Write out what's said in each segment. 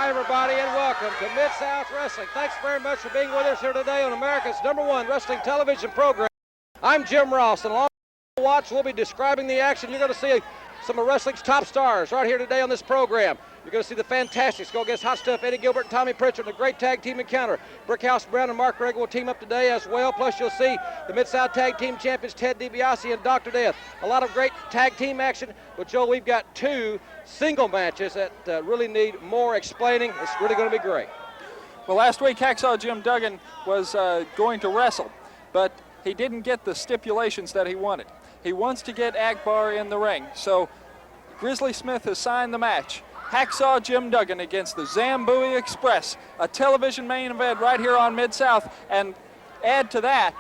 Hi, everybody, and welcome to Mid-South Wrestling. Thanks very much for being with us here today on America's #1 wrestling television program. I'm Jim Ross, and along the watch, we'll be describing the action. You're going to see some of wrestling's top stars right here today on this program. You're going to see the Fantastics go against Hot Stuff, Eddie Gilbert and Tommy Pritchard, and a great tag team encounter. Brickhouse Brown and Mark Ragin will team up today as well. Plus, you'll see the Mid-South Tag Team Champions, Ted DiBiase and Dr. Death. A lot of great tag team action, but Joe, we've got 2 single matches that really need more explaining. It's really going to be great. Well, last week, Hacksaw Jim Duggan was going to wrestle, but he didn't get the stipulations that he wanted. He wants to get Akbar in the ring, so Grizzly Smith has signed the match. Hacksaw Jim Duggan against the Zambui Express, a television main event right here on Mid-South. And add to that,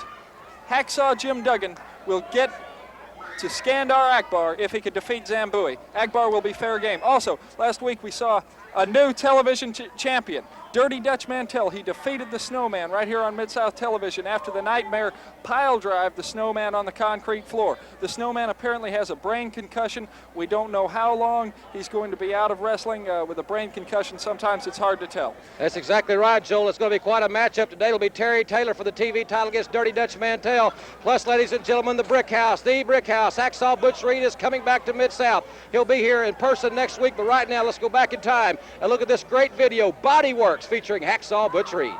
Hacksaw Jim Duggan will get to Skandor Akbar if he could defeat Zambui. Akbar will be fair game. Also, last week we saw a new television champion, Dirty Dutch Mantel. He defeated the Snowman right here on Mid-South Television after the Nightmare pile drive the Snowman on the concrete floor. The Snowman apparently has a brain concussion. We don't know how long he's going to be out of wrestling with a brain concussion. Sometimes it's hard to tell. That's exactly right, Joel. It's going to be quite a matchup today. It'll be Terry Taylor for the TV title against Dirty Dutch Mantel. Plus, ladies and gentlemen, the Brickhouse. Hacksaw Butch Reed is coming back to Mid-South. He'll be here in person next week, but right now let's go back in time and look at this great video, Body Works, featuring Hacksaw Butch Reed.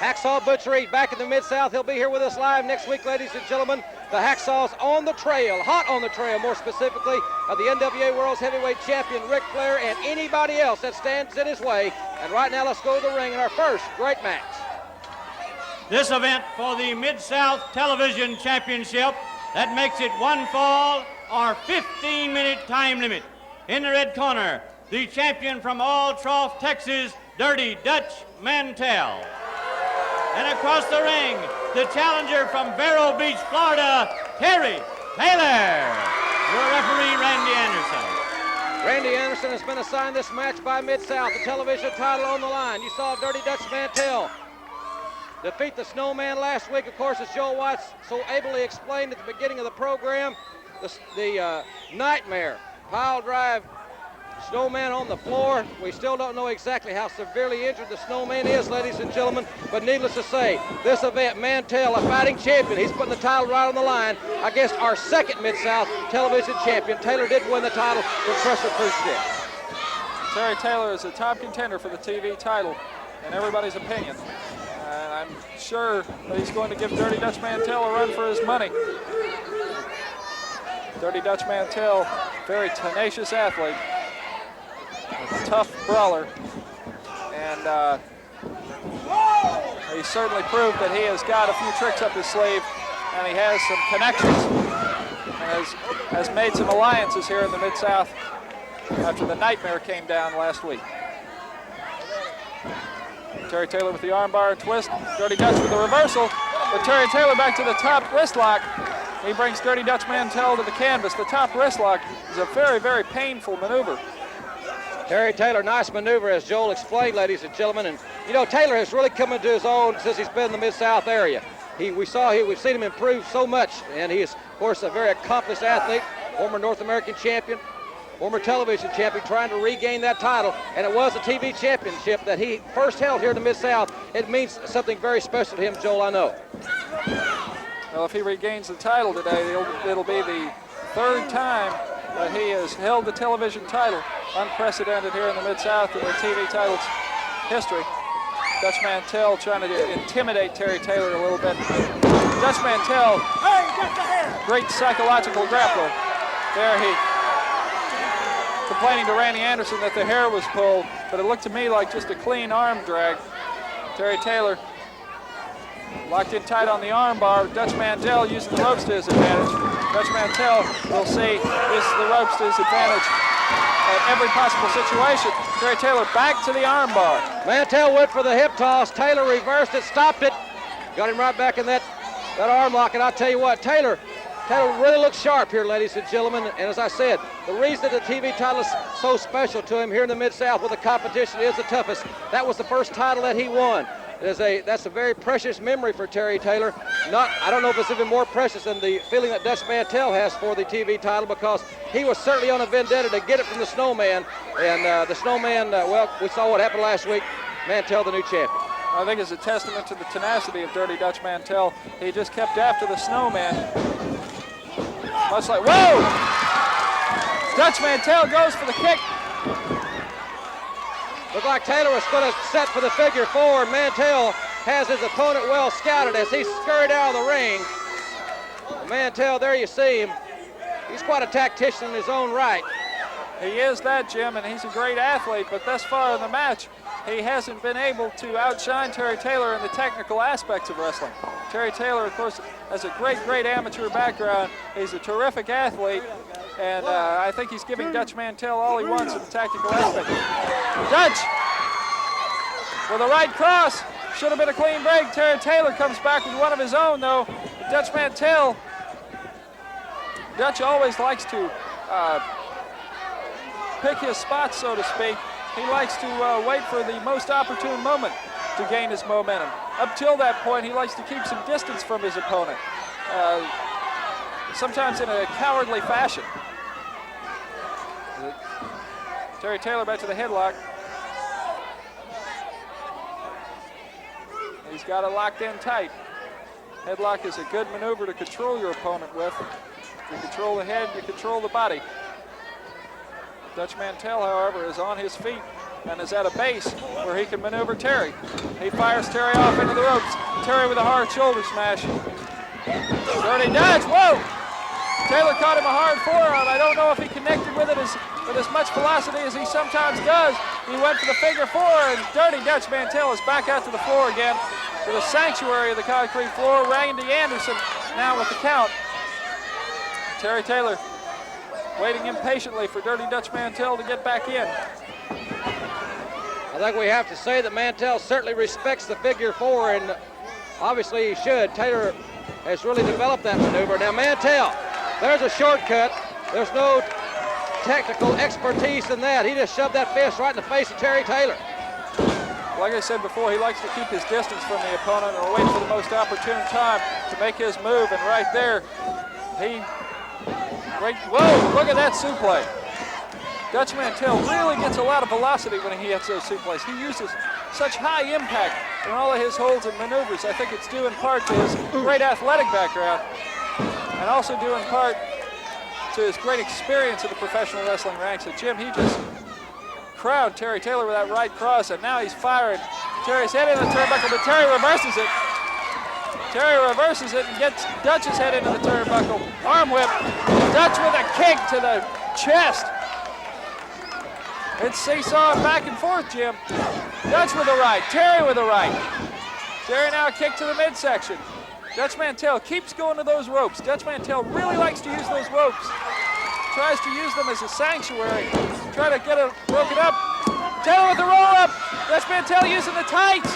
Hacksaw Butch Reed back in the Mid-South. He'll be here with us live next week, ladies and gentlemen. The Hacksaw's on the trail, hot on the trail, more specifically, of the NWA World's Heavyweight Champion, Ric Flair, and anybody else that stands in his way. And right now, let's go to the ring in our first great match. This event for the Mid-South Television Championship, that makes it one fall or 15-minute time limit. In the red corner, the champion from Altroff, Texas, Dirty Dutch Mantel. And across the ring, the challenger from Vero Beach, Florida, Terry Taylor. Your referee, Randy Anderson. Randy Anderson has been assigned this match by Mid-South, the television title on the line. You saw Dirty Dutch Mantel defeat the Snowman last week. Of course, as Joe Watts so ably explained at the beginning of the program, the nightmare pile drive Snowman on the floor. We still don't know exactly how severely injured the Snowman is, ladies and gentlemen, but needless to say, this event, Mantel, a fighting champion, he's putting the title right on the line against our second Mid-South television champion. Taylor did win the title from Crusher Khrushchev. Terry Taylor is a top contender for the TV title in everybody's opinion. And I'm sure that he's going to give Dirty Dutch Mantel a run for his money. Dirty Dutch Mantel, very tenacious athlete, a tough brawler, and he certainly proved that he has got a few tricks up his sleeve, and he has some connections, and has made some alliances here in the Mid-South after the nightmare came down last week. Terry Taylor with the armbar and twist. Dirty Dutch with the reversal. But Terry Taylor back to the top wrist lock. He brings Dirty Dutch Mantel to the canvas. The top wrist lock is a very, very painful maneuver. Terry Taylor, nice maneuver, as Joel explained, ladies and gentlemen. And you know, Taylor has really come into his own since he's been in the Mid-South area. We've seen him improve so much, and he is, of course, a very accomplished athlete, former North American champion, former television champion, trying to regain that title, and it was a TV championship that he first held here in the Mid-South. It means something very special to him, Joel, I know. Well, if he regains the title today, it'll be the third time that he has held the television title, unprecedented here in the Mid-South in the TV title's history. Dutch Mantel trying to intimidate Terry Taylor a little bit. Dutch Mantel, great psychological grappler. There he complaining to Randy Anderson that the hair was pulled, but it looked to me like just a clean arm drag. Terry Taylor locked in tight on the arm bar. Dutch Mantel using the ropes to his advantage. Dutch Mantel will see uses the ropes to his advantage at every possible situation. Terry Taylor back to the arm bar. Mantel went for the hip toss. Taylor reversed it, stopped it, got him right back in that arm lock. And I'll tell you what, Taylor really looks sharp here, ladies and gentlemen. And as I said, the reason the TV title is so special to him here in the Mid-South with the competition is the toughest. That was the first title that he won. That's a very precious memory for Terry Taylor. I don't know if it's even more precious than the feeling that Dutch Mantel has for the TV title, because he was certainly on a vendetta to get it from the Snowman. And the Snowman, well, we saw what happened last week. Mantel, the new champion. I think it's a testament to the tenacity of Dirty Dutch Mantel. He just kept after the Snowman. Much like, whoa! Dutch Mantel goes for the kick. Looked like Taylor was going to set for the figure four. Mantel has his opponent well scouted as he scurried out of the ring. Mantel, there you see him. He's quite a tactician in his own right. He is that, Jim, and he's a great athlete, but thus far in the match, he hasn't been able to outshine Terry Taylor in the technical aspects of wrestling. Terry Taylor, of course, has a great amateur background. He's a terrific athlete, and I think he's giving Dutch Mantel all he wants in the tactical aspect. Dutch with a right cross. Should have been a clean break. Terry Taylor comes back with one of his own, though. Dutch Mantel, Dutch always likes to pick his spots, so to speak. He likes to wait for the most opportune moment to gain his momentum. Up till that point, he likes to keep some distance from his opponent, sometimes in a cowardly fashion. Terry Taylor back to the headlock. He's got it locked in tight. Headlock is a good maneuver to control your opponent with. You control the head, you control the body. Dutch Mantel, however, is on his feet and is at a base where he can maneuver Terry. He fires Terry off into the ropes. Terry with a hard shoulder smash. Dirty Dutch, whoa! Taylor caught him a hard forearm. I don't know if he connected with it with as much velocity as he sometimes does. He went for the figure four, and Dirty Dutch Mantel is back out to the floor again to the sanctuary of the concrete floor. Randy Anderson now with the count. Terry Taylor waiting impatiently for Dirty Dutch Mantel to get back in. I think we have to say that Mantel certainly respects the figure four, and obviously he should. Taylor has really developed that maneuver. Now Mantel, there's a shortcut. There's no technical expertise in that. He just shoved that fist right in the face of Terry Taylor. like I said before, he likes to keep his distance from the opponent and wait for the most opportune time to make his move. And right there, whoa, look at that suplex. Dutch Mantel really gets a lot of velocity when he hits those suplexes. He uses such high impact in all of his holds and maneuvers. I think it's due in part to his great athletic background and also due in part to his great experience in the professional wrestling ranks. And Jim, he just crowd Terry Taylor with that right cross, and now he's firing Terry's head in the turnbuckle, but Terry reverses it. Terry reverses it and gets Dutch's head into the turnbuckle. Arm whip. Dutch with a kick to the chest. It's seesawing back and forth, Jim. Dutch with a right, Terry with a right. Terry now a kick to the midsection. Dutch Mantel keeps going to those ropes. Dutch Mantel really likes to use those ropes. Tries to use them as a sanctuary. Try to get it broken up. Taylor with the roll up. Dutch Mantel using the tights.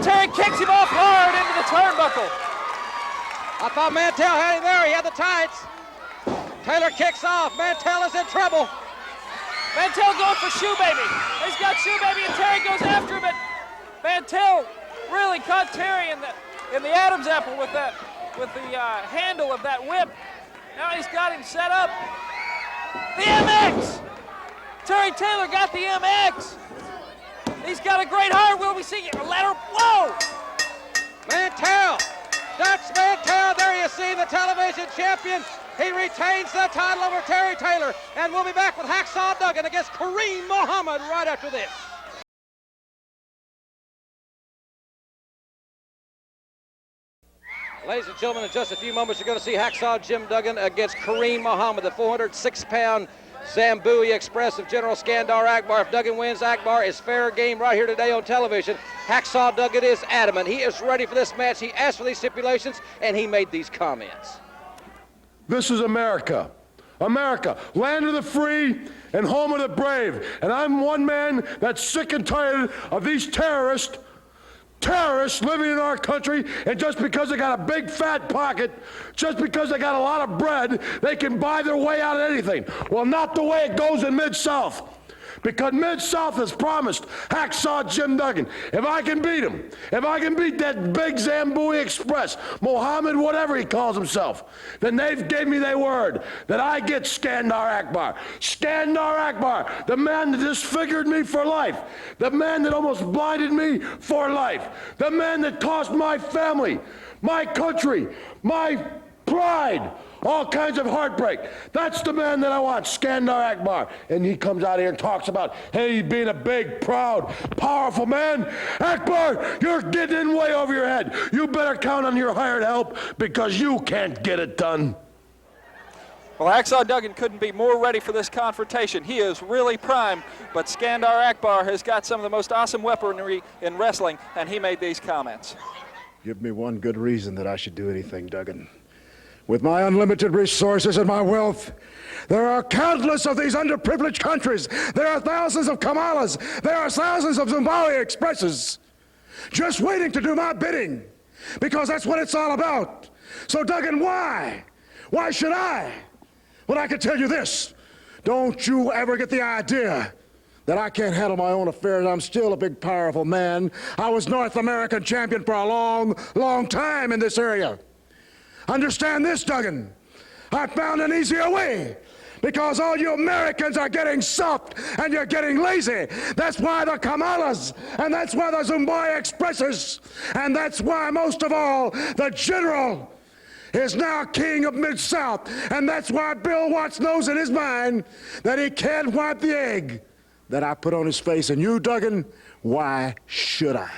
Terry kicks him off hard into the turnbuckle. I thought Mantel had him there. He had the tights. Taylor kicks off. Mantel is in trouble. Mantel going for Shoe Baby. He's got Shoe Baby and Terry goes after him, but Mantel really caught Terry in the Adam's apple with the handle of that whip. Now he's got him set up. The MX! Terry Taylor got the MX. He's got a great heart. Will we see a ladder? Whoa! Mantel, Dutch Mantel, there you see the television champion. He retains the title over Terry Taylor. And we'll be back with Hacksaw Duggan against Kareem Muhammad right after this. Ladies and gentlemen, in just a few moments, you're going to see Hacksaw Jim Duggan against Kareem Muhammad, the 406-pound Zambui Express of General Skandor Akbar. If Duggan wins, Akbar is fair game right here today on television. Hacksaw Duggan is adamant. He is ready for this match. He asked for these stipulations, and he made these comments. This is America. America, land of the free and home of the brave. And I'm one man that's sick and tired of these terrorists living in our country, and just because they got a big fat pocket, just because they got a lot of bread, they can buy their way out of anything. Well, not the way it goes in Mid-South. Because Mid-South has promised Hacksaw Jim Duggan, if I can beat him, if I can beat that big Zambui Express, Muhammad, whatever he calls himself, then they've gave me their word that I get Skandor Akbar. Skandor Akbar, the man that disfigured me for life, the man that almost blinded me for life, the man that cost my family, my country, my pride, all kinds of heartbreak. That's the man that I want, Skandor Akbar. And he comes out here and talks about, hey, being a big, proud, powerful man. Akbar, you're getting in way over your head. You better count on your hired help because you can't get it done. Well, Hacksaw Duggan couldn't be more ready for this confrontation. He is really primed, but Skandor Akbar has got some of the most awesome weaponry in wrestling, and he made these comments. Give me one good reason that I should do anything, Duggan. With my unlimited resources and my wealth, there are countless of these underprivileged countries. There are thousands of Kamalas. There are thousands of Zambui Expresses just waiting to do my bidding, because that's what it's all about. So, Duggan, why? Why should I? Well, I can tell you this. Don't you ever get the idea that I can't handle my own affairs. I'm still a big, powerful man. I was North American champion for a long, long time in this area. Understand this, Duggan. I found an easier way, because all you Americans are getting soft and you're getting lazy. That's why the Kamalas, and that's why the Zambui Expresses, and that's why, most of all, the General is now king of Mid-South. And that's why Bill Watts knows in his mind that he can't wipe the egg that I put on his face. And you, Duggan, why should I?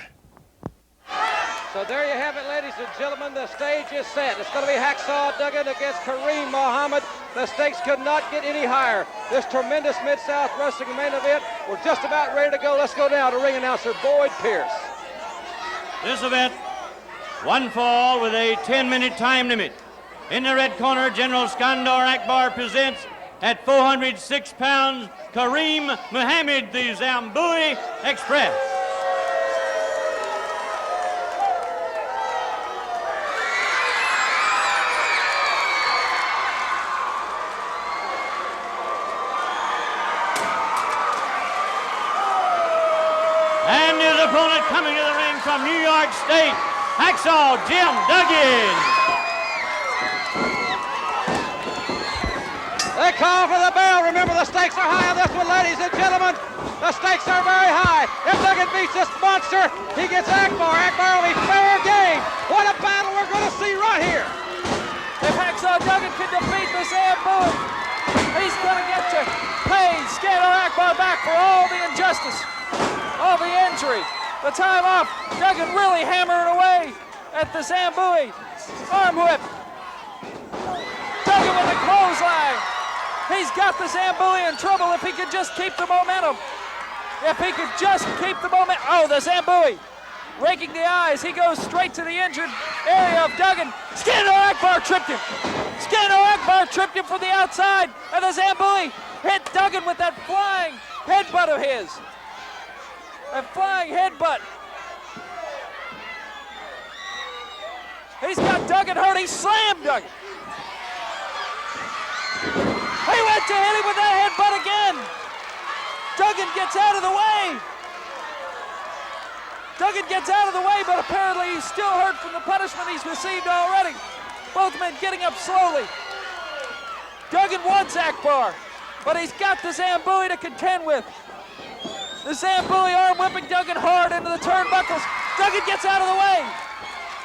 So there you have it, ladies and gentlemen. The stage is set. It's going to be Hacksaw Duggan against Kareem Muhammad. The stakes could not get any higher. This tremendous Mid-South Wrestling main event, we're just about ready to go. Let's go now to ring announcer Boyd Pierce. This event, one fall with a 10-minute time limit. In the red corner, General Skandor Akbar presents at 406 pounds, Kareem Muhammad, the Zambui Express. And his opponent coming to the ring from New York State, Hacksaw Jim Duggan. They call for the bell. Remember, the stakes are high on this one, ladies and gentlemen. The stakes are very high. If Duggan beats this monster, he gets Akbar. Akbar will be fair game. What a battle we're going to see right here. If Hacksaw Duggan can defeat the Zambui, he's going to get to pay Skandor Akbar back for all the injustice, all the injury, the time off. Duggan really hammering away at the Zambui. Arm whip. Duggan with a clothesline. He's got the Zambui in trouble if he could just keep the momentum. If he could just keep the momentum. Oh, the Zambui raking the eyes. He goes straight to the injured area of Duggan. Skandor Akbar tripped him. Skandor Akbar tripped him from the outside, and the Zambui hit Duggan with that flying headbutt of his. A flying headbutt. He's got Duggan hurt. He slammed Duggan. He went to hit him with that headbutt again. Duggan gets out of the way. Duggan gets out of the way, but apparently he's still hurt from the punishment he's received already. Both men getting up slowly. Duggan wants Akbar, but he's got the Zambui to contend with. The Zambui arm whipping Duggan hard into the turnbuckles. Duggan gets out of the way.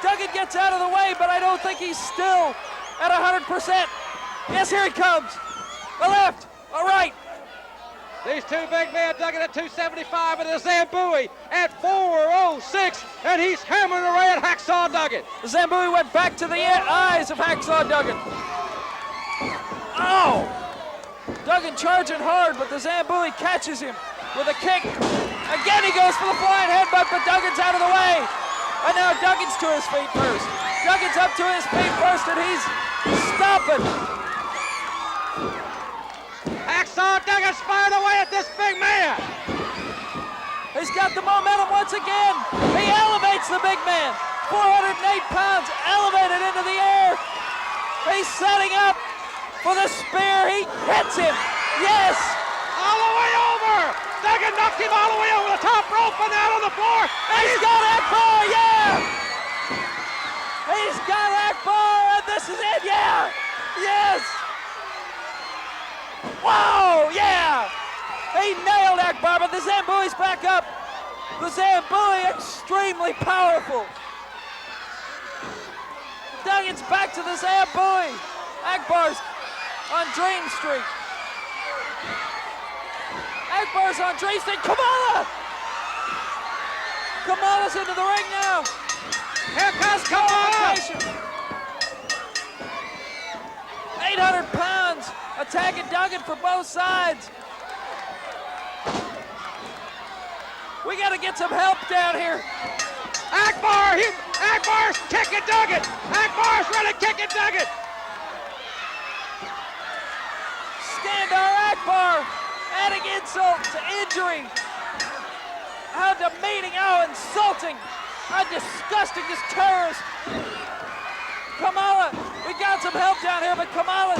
Duggan gets out of the way, but I don't think he's still at 100%. Yes, here he comes. A left, a right. These two big men, Duggan at 275 and the Zambui at 406, and he's hammering away at Hacksaw Duggan. The Zambui went back to the eyes of Hacksaw Duggan. Oh! Duggan charging hard, but the Zambui catches him with a kick. Again he goes for the flying headbutt, but Duggan's out of the way. And now Duggan's to his feet first. Duggan's up to his feet first, and he's stopping. Hacksaw Duggan's firing away at this big man. He's got the momentum once again. He elevates the big man. 408 pounds elevated into the air. He's setting up for the spear. He hits him. Yes. All the way over. Duggan knocked him all the way over the top rope and out on the floor. And he's got Akbar. Yeah. He's got Akbar, and this is it. Yeah. Yes. Whoa, yeah! He nailed Akbar, but the Zambui's back up. The Zambui extremely powerful. Duggan's back to the Zambui. Akbar's on Dream Street. Akbar's on Dream Street. Kamala! Kamala's into the ring now. Here comes Kamala. 800 pounds. Attacking Duggan for both sides. We got to get some help down here. Akbar's kicking Duggan. Akbar's really kicking Duggan. Skandor Akbar adding insult to injury. How demeaning, how insulting, how disgusting this terrorist. Kamala, we got some help down here, but Kamala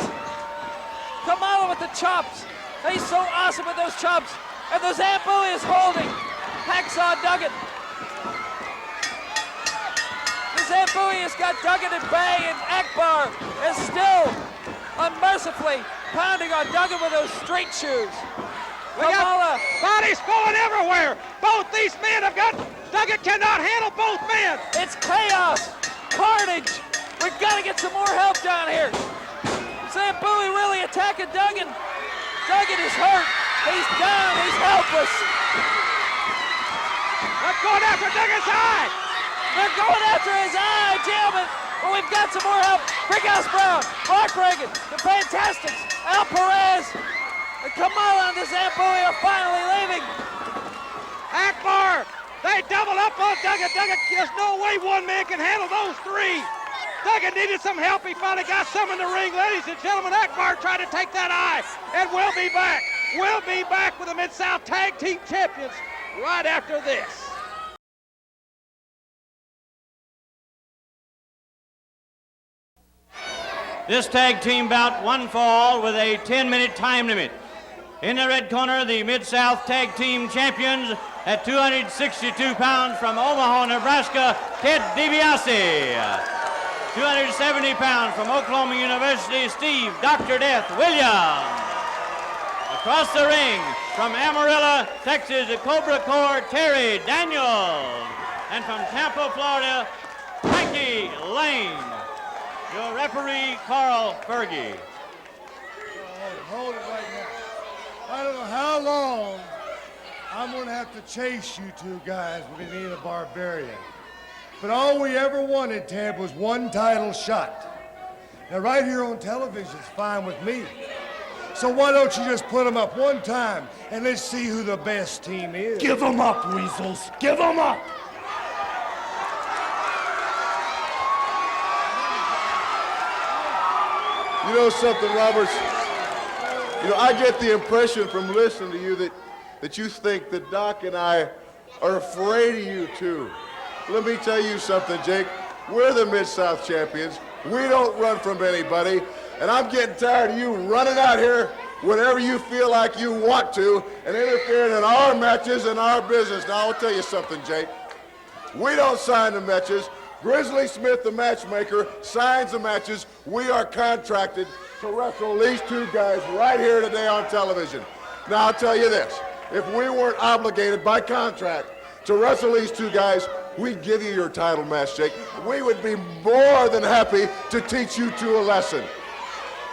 with the chops. He's so awesome with those chops. And the Zambui is holding Hacksaw Duggan. The Zambui has got Duggan at bay, and Akbar is still unmercifully pounding on Duggan with those street shoes. We got bodies falling everywhere. Both these men have got, Duggan cannot handle both men. It's chaos, carnage. We've got to get some more help down here. Zambui really attacking Duggan. Duggan is hurt. He's down. He's helpless. They're going after Duggan's eye. They're going after his eye, Jim. But we've got some more help. Brickhouse Brown, Mark Ragin, the Fantastics, Al Perez, and Kamala and the Zambui are finally leaving. Akbar, they double up on Duggan. There's no way one man can handle those three. Duggan needed some help. He finally got some in the ring. Ladies and gentlemen, Akbar tried to take that eye, and we'll be back. We'll be back with the Mid-South Tag Team Champions right after this. This tag team bout one fall with a 10-minute time limit. In the red corner, the Mid-South Tag Team Champions, at 262 pounds from Omaha, Nebraska, Ted DiBiase. 270 pounds from Oklahoma University, Steve Dr. Death Williams. Across the ring from Amarillo, Texas, the Cobra Corps, Terry Daniels. And from Tampa, Florida, Frankie Lane. Your referee, Carl Fergie. Hold it right now. I don't know how long I'm going to have to chase you two guys with me and the Barbarian. But all we ever wanted, Ted, was one title shot. Now, right here on television is fine with me. So why don't you just put them up one time and let's see who the best team is. Give them up, weasels. Give them up. You know something, Roberts? You know, I get the impression from listening to you that you think that Doc and I are afraid of you two. Let me tell you something, Jake. We're the Mid-South champions. We don't run from anybody. And I'm getting tired of you running out here whenever you feel like you want to and interfering in our matches and our business. Now, I'll tell you something, Jake. We don't sign the matches. Grizzly Smith, the matchmaker, signs the matches. We are contracted to wrestle these two guys right here today on television. Now, I'll tell you this. If we weren't obligated by contract to wrestle these two guys, we'd give you your title match, Jake. We would be more than happy to teach you two a lesson.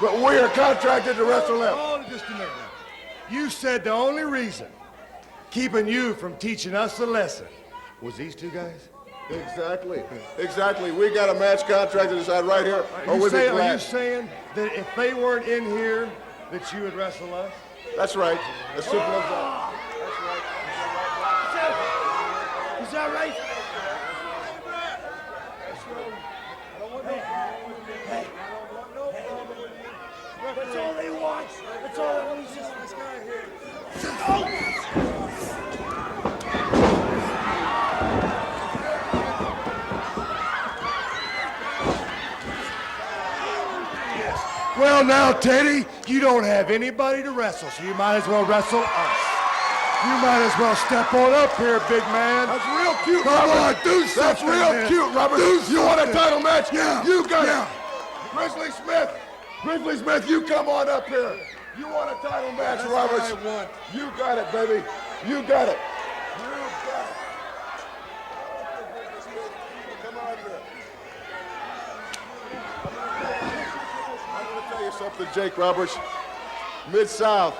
But we are contracted to wrestle them. Hold it just a minute now. You said the only reason keeping you from teaching us a lesson was these two guys? Exactly. Exactly. We got a match contract to decide right here. Are you saying that if they weren't in here, that you would wrestle us? That's right. As simple as that. Is that right? That's all they want. That's all they want. He's just this guy here. Well, now, Teddy, you don't have anybody to wrestle, so you might as well wrestle us. You might as well step on up here, big man. That's real cute, Come Robert. on, do something, That's real man. cute, Robert. Do You want a something. title match? Yeah. You got Yeah. it. Grizzly Smith. Grizzly Smith, you come on up here. You want a title match, That's Roberts? what I want. You got it, baby. You got it. Come on here. I'm going to tell you something, Jake Roberts. Mid-South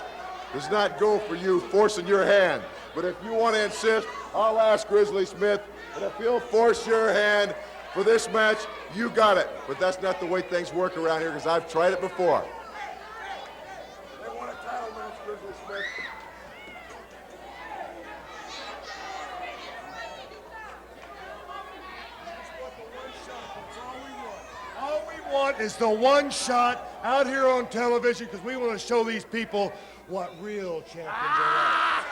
does not go for you forcing your hand. But if you want to insist, I'll ask Grizzly Smith, and if he'll force your hand for this match, you got it. But that's not the way things work around here, because I've tried it before. They want a title match, Grizzly Smith. All we want is the one shot out here on television because we want to show these people what real champions are like.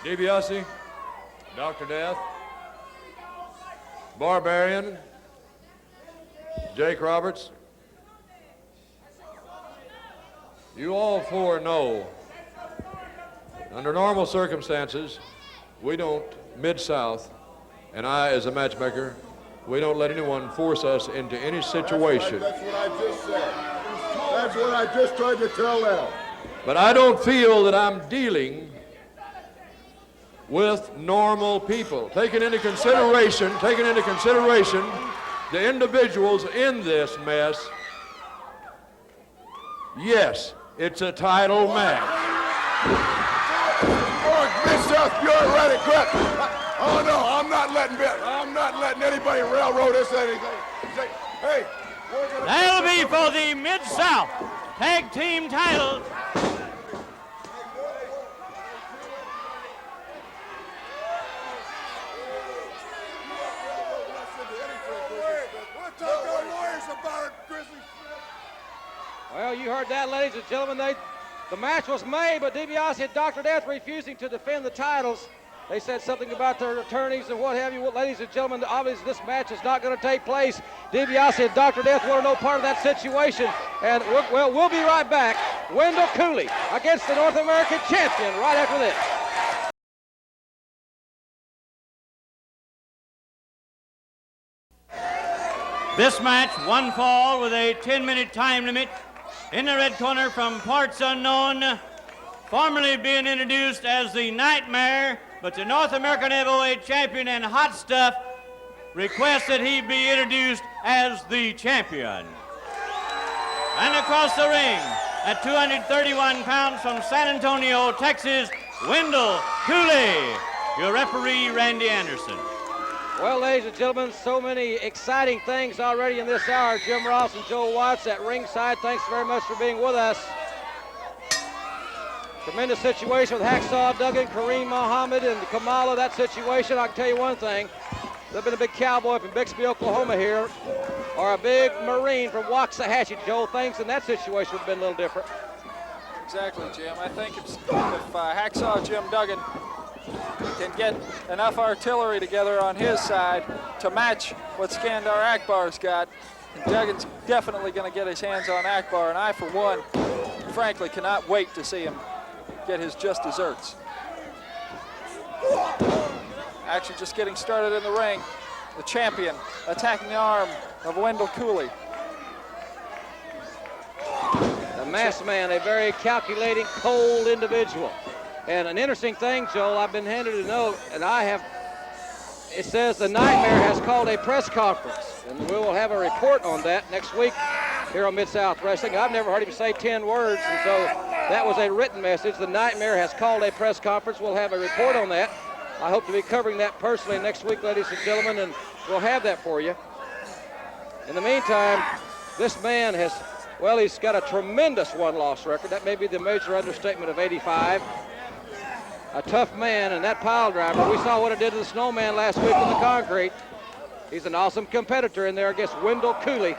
DiBiase, Dr. Death, Barbarian, Jake Roberts. You all four know, under normal circumstances, we don't, Mid-South, and I as a matchmaker, we don't let anyone force us into any situation. That's what I just said. That's what I just tried to tell them. But I don't feel that I'm dealing with normal people. Taking into consideration the individuals in this mess, yes, it's a title match. Mid-South, you're ready, correct? Oh no, I'm not letting anybody railroad us anything. Hey, That'll be for the Mid-South Tag Team titles. Well, you heard that, ladies and gentlemen. The match was made, but DiBiase and Dr. Death refusing to defend the titles. They said something about their attorneys and what have you. Well, ladies and gentlemen, obviously this match is not going to take place. DiBiase and Dr. Death want no part of that situation. And we'll be right back. Wendell Cooley against the North American champion right after this. This match, one fall with a 10-minute time limit. In the red corner from parts unknown, formerly being introduced as the Nightmare, but the North American Heavyweight Champion and Hot Stuff requests that he be introduced as the champion. And across the ring, at 231 pounds from San Antonio, Texas, Wendell Cooley, your referee, Randy Anderson. Well, ladies and gentlemen, so many exciting things already in this hour. Jim Ross and Joe Watts at ringside. Thanks very much for being with us. Tremendous situation with Hacksaw Duggan, Kareem Muhammad, and Kamala. That situation, I can tell you one thing. There's been a big cowboy from Bixby, Oklahoma here, or a big Marine from Waxahachie, Joe. Things in that situation would have been a little different. Exactly, Jim. I think if Hacksaw Jim Duggan can get enough artillery together on his side to match what Skandor Akbar's got, and Duggan's definitely going to get his hands on Akbar, and I, for one, frankly, cannot wait to see him get his just desserts. Action just getting started in the ring. The champion attacking the arm of Wendell Cooley. The masked man, a very calculating, cold individual. And an interesting thing, Joel, I've been handed a note, and it says the Nightmare has called a press conference, and we will have a report on that next week here on Mid-South Wrestling. I've never heard him say 10 words, and so that was a written message. The Nightmare has called a press conference. We'll have a report on that. I hope to be covering that personally next week, ladies and gentlemen, and we'll have that for you. In the meantime, this man has, well, he's got a tremendous one-loss record. That may be the major understatement of 85. A tough man, and that pile driver, we saw what it did to the Snowman last week in the concrete. He's an awesome competitor in there against Wendell Cooley.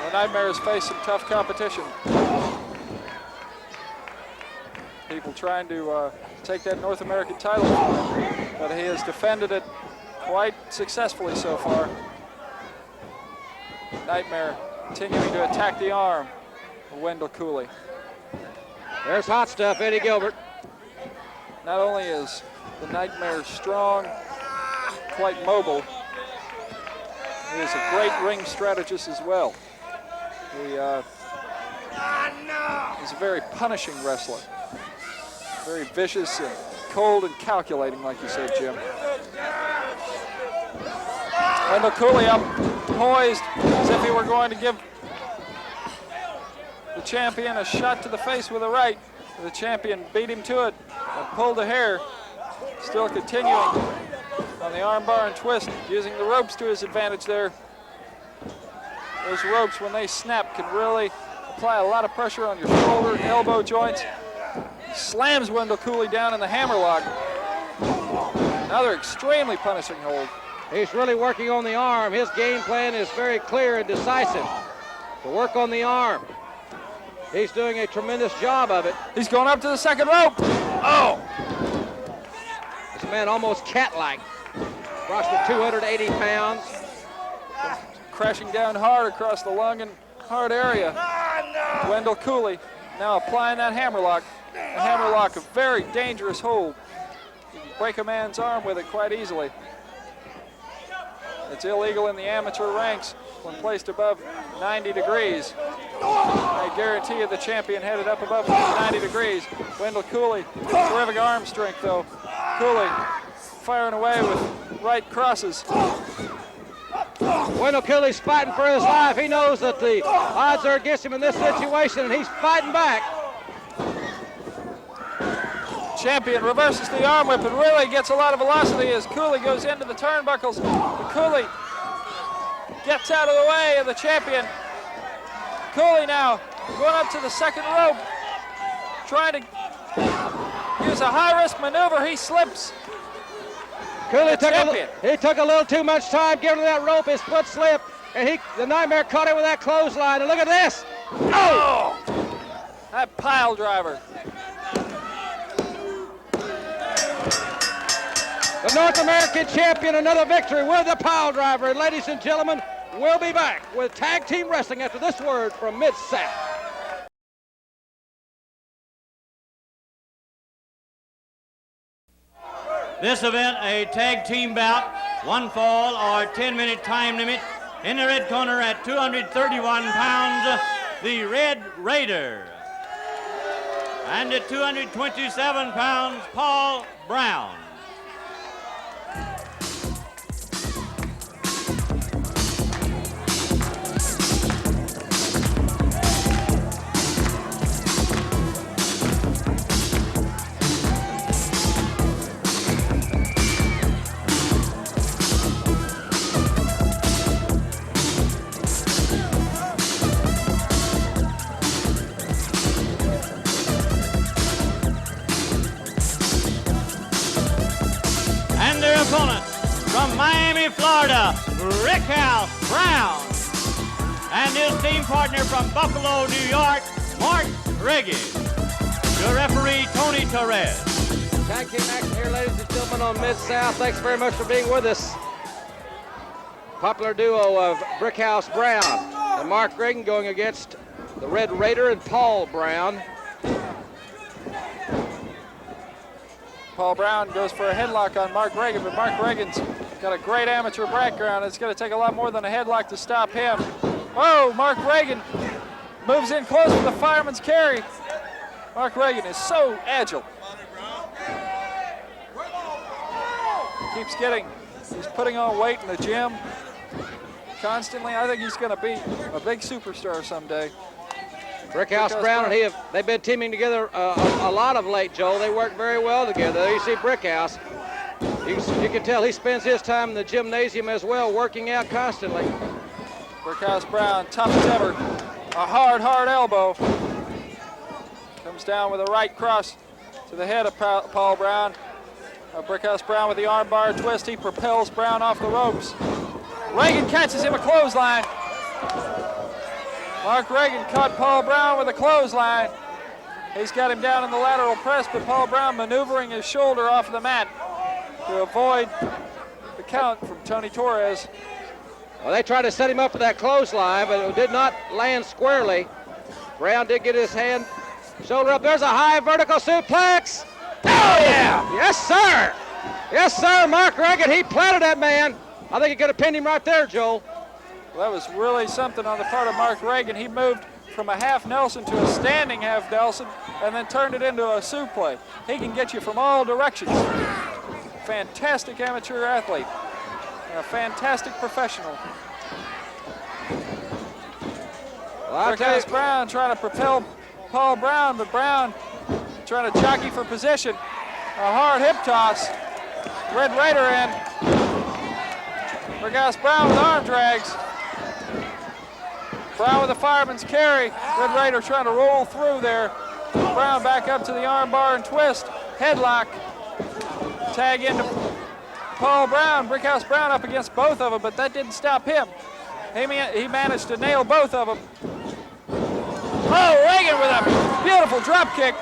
The Nightmares face some tough competition. People trying to take that North American title, but he has defended it quite successfully so far. Nightmare continuing to attack the arm of Wendell Cooley. There's Hot Stuff, Eddie Gilbert. Not only is the Nightmare strong, quite mobile, he is a great ring strategist as well. He is a very punishing wrestler. Very vicious and cold and calculating, like you said, Jim. Wendell Cooley up, poised, as if he were going to give the champion a shot to the face with a right. The champion beat him to it and pulled the hair, still continuing on the armbar and twist, using the ropes to his advantage there. Those ropes, when they snap, can really apply a lot of pressure on your shoulder and elbow joints. He slams Wendell Cooley down in the hammerlock. Another extremely punishing hold. He's really working on the arm. His game plan is very clear and decisive. To work on the arm. He's doing a tremendous job of it. He's going up to the second rope. Oh! This man almost cat-like. Approximately 280 pounds. Crashing down hard across the lung and heart area. Wendell Cooley now applying that hammerlock. A hammerlock, a very dangerous hold. You can break a man's arm with it quite easily. It's illegal in the amateur ranks when placed above 90 degrees. I guarantee you the champion headed up above 90 degrees. Wendell Cooley, terrific arm strength though. Cooley firing away with right crosses. Wendell Cooley's fighting for his life. He knows that the odds are against him in this situation, and he's fighting back. Champion reverses the arm whip and really gets a lot of velocity as Cooley goes into the turnbuckles. But Cooley gets out of the way of the champion. Cooley now going up to the second rope, trying to use a high-risk maneuver. He slips. Cooley took a little too much time getting to that rope. His foot slipped, and the Nightmare caught him with that clothesline. And look at this. Oh! That pile driver. The North American champion, another victory with the pile driver. And ladies and gentlemen, we'll be back with tag team wrestling after this word from Mid-South. This event, a tag team bout, one fall or 10-minute time limit. In the red corner at 231 pounds, the Red Raider. And at 227 pounds, Paul Brown. From Miami, Florida, Brickhouse Brown. And his team partner from Buffalo, New York, Mark Ragin. Your referee, Tony Torres. Tag team action here, ladies and gentlemen, on Mid-South. Thanks very much for being with us. Popular duo of Brickhouse Brown and Mark Ragin going against the Red Raider and Paul Brown. Paul Brown goes for a headlock on Mark Ragin, but Mark Ragin's got a great amateur background. It's going to take a lot more than a headlock to stop him. Oh, Mark Ragin moves in close with the fireman's carry. Mark Ragin is so agile. He's putting on weight in the gym constantly. I think he's going to be a big superstar someday. Brickhouse Brown and they've been teaming together a lot of late, Joel. They work very well together. There you see Brickhouse. You can tell he spends his time in the gymnasium as well, working out constantly. Brickhouse Brown, tough as ever. A hard elbow. Comes down with a right cross to the head of Paul Brown. Brickhouse Brown with the armbar twist. He propels Brown off the ropes. Ragin catches him a clothesline. Mark Ragin caught Paul Brown with a clothesline. He's got him down in the lateral press, but Paul Brown maneuvering his shoulder off the mat to avoid the count from Tony Torres. Well, they tried to set him up for that clothesline, but it did not land squarely. Brown did get his hand, shoulder up. There's a high vertical suplex. Oh, yeah. Yes, sir. Yes, sir. Mark Ragin, he planted that man. I think he could have pinned him right there, Joel. Well, that was really something on the part of Mark Ragin. He moved from a half Nelson to a standing half Nelson and then turned it into a suplex. He can get you from all directions. Fantastic amateur athlete. A fantastic professional. Well, Brickhouse Brown trying to propel Paul Brown, but Brown trying to jockey for position. A hard hip toss. Red Raider in. Brickhouse Brown with arm drags. Brown with a fireman's carry. Red Raider trying to roll through there. Brown back up to the arm bar and twist. Headlock. Tag into Paul Brown. Brickhouse Brown up against both of them, but that didn't stop him. He managed to nail both of them. Oh, Ragin with a beautiful drop kick.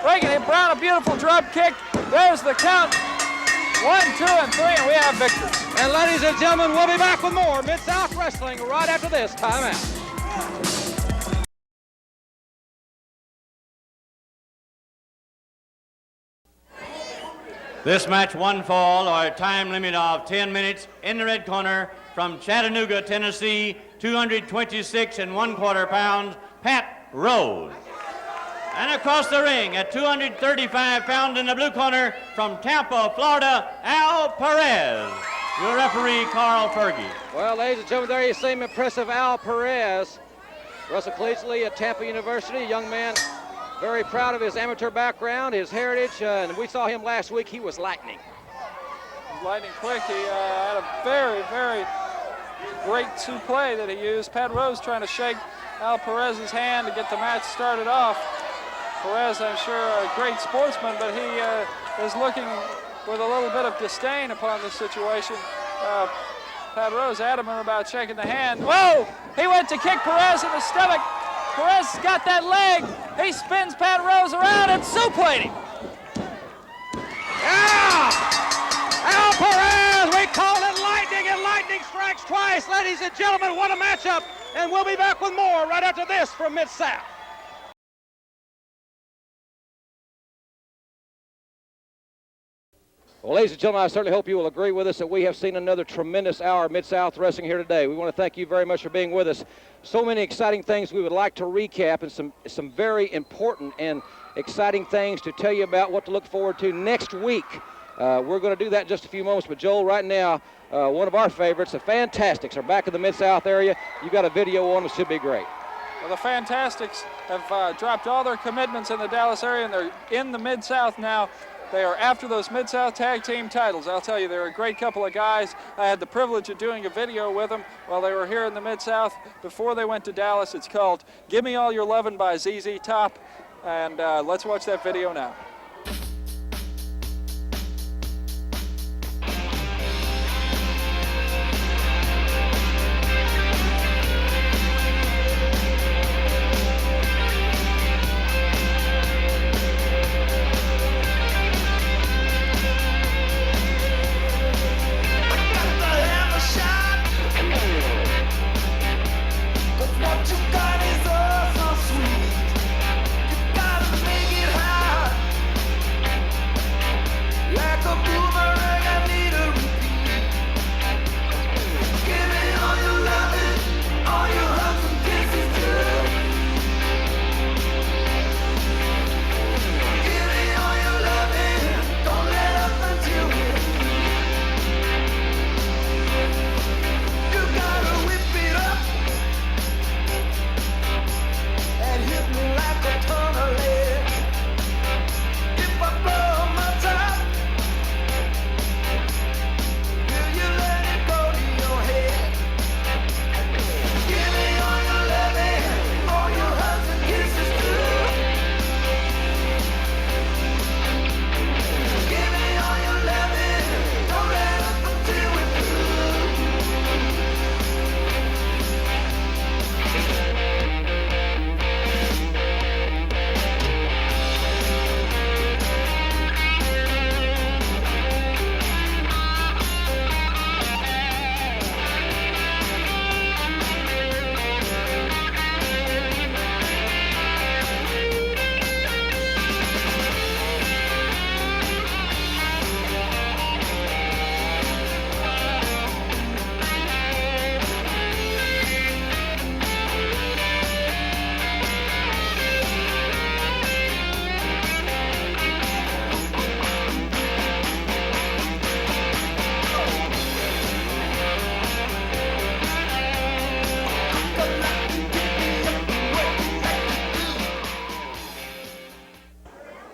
Ragin hit Brown a beautiful drop kick. There's the count. 1, 2, and 3, and we have victory. And ladies and gentlemen, we'll be back with more Mid-South Wrestling right after this timeout. This match, one fall or a time limit of 10 minutes. In the red corner from Chattanooga, Tennessee, 226 1/4 pounds, Pat Rose. And across the ring at 235 pounds in the blue corner from Tampa, Florida, Al Perez. Your referee, Carl Fergie. Well, ladies and gentlemen, there you see him, impressive Al Perez. Russell collegiately at Tampa University, a young man very proud of his amateur background, his heritage, and we saw him last week. He was lightning. Lightning quick. He had a very, very great suplex that he used. Pat Rose trying to shake Al Perez's hand to get the match started off. Perez, I'm sure, a great sportsman, but he is looking with a little bit of disdain upon this situation. Pat Rose adamant about shaking the hand. Whoa! He went to kick Perez in the stomach. Perez got that leg. He spins Pat Rose around and suplexed him. Yeah! Al Perez, we call it lightning, and lightning strikes twice. Ladies and gentlemen, what a matchup. And we'll be back with more right after this from Mid-South. Well, ladies and gentlemen, I certainly hope you will agree with us that we have seen another tremendous hour of Mid-South Wrestling here today. We want to thank you very much for being with us. So many exciting things we would like to recap, and some very important and exciting things to tell you about what to look forward to next week. We're going to do that in just a few moments, but Joel, right now, one of our favorites, the Fantastics, are back in the Mid-South area. You've got a video on, it should be great. Well, the Fantastics have dropped all their commitments in the Dallas area, and they're in the Mid-South now. They are after those Mid-South Tag Team titles. I'll tell you, they're a great couple of guys. I had the privilege of doing a video with them while they were here in the Mid-South before they went to Dallas. It's called Give Me All Your Lovin' by ZZ Top, and let's watch that video now.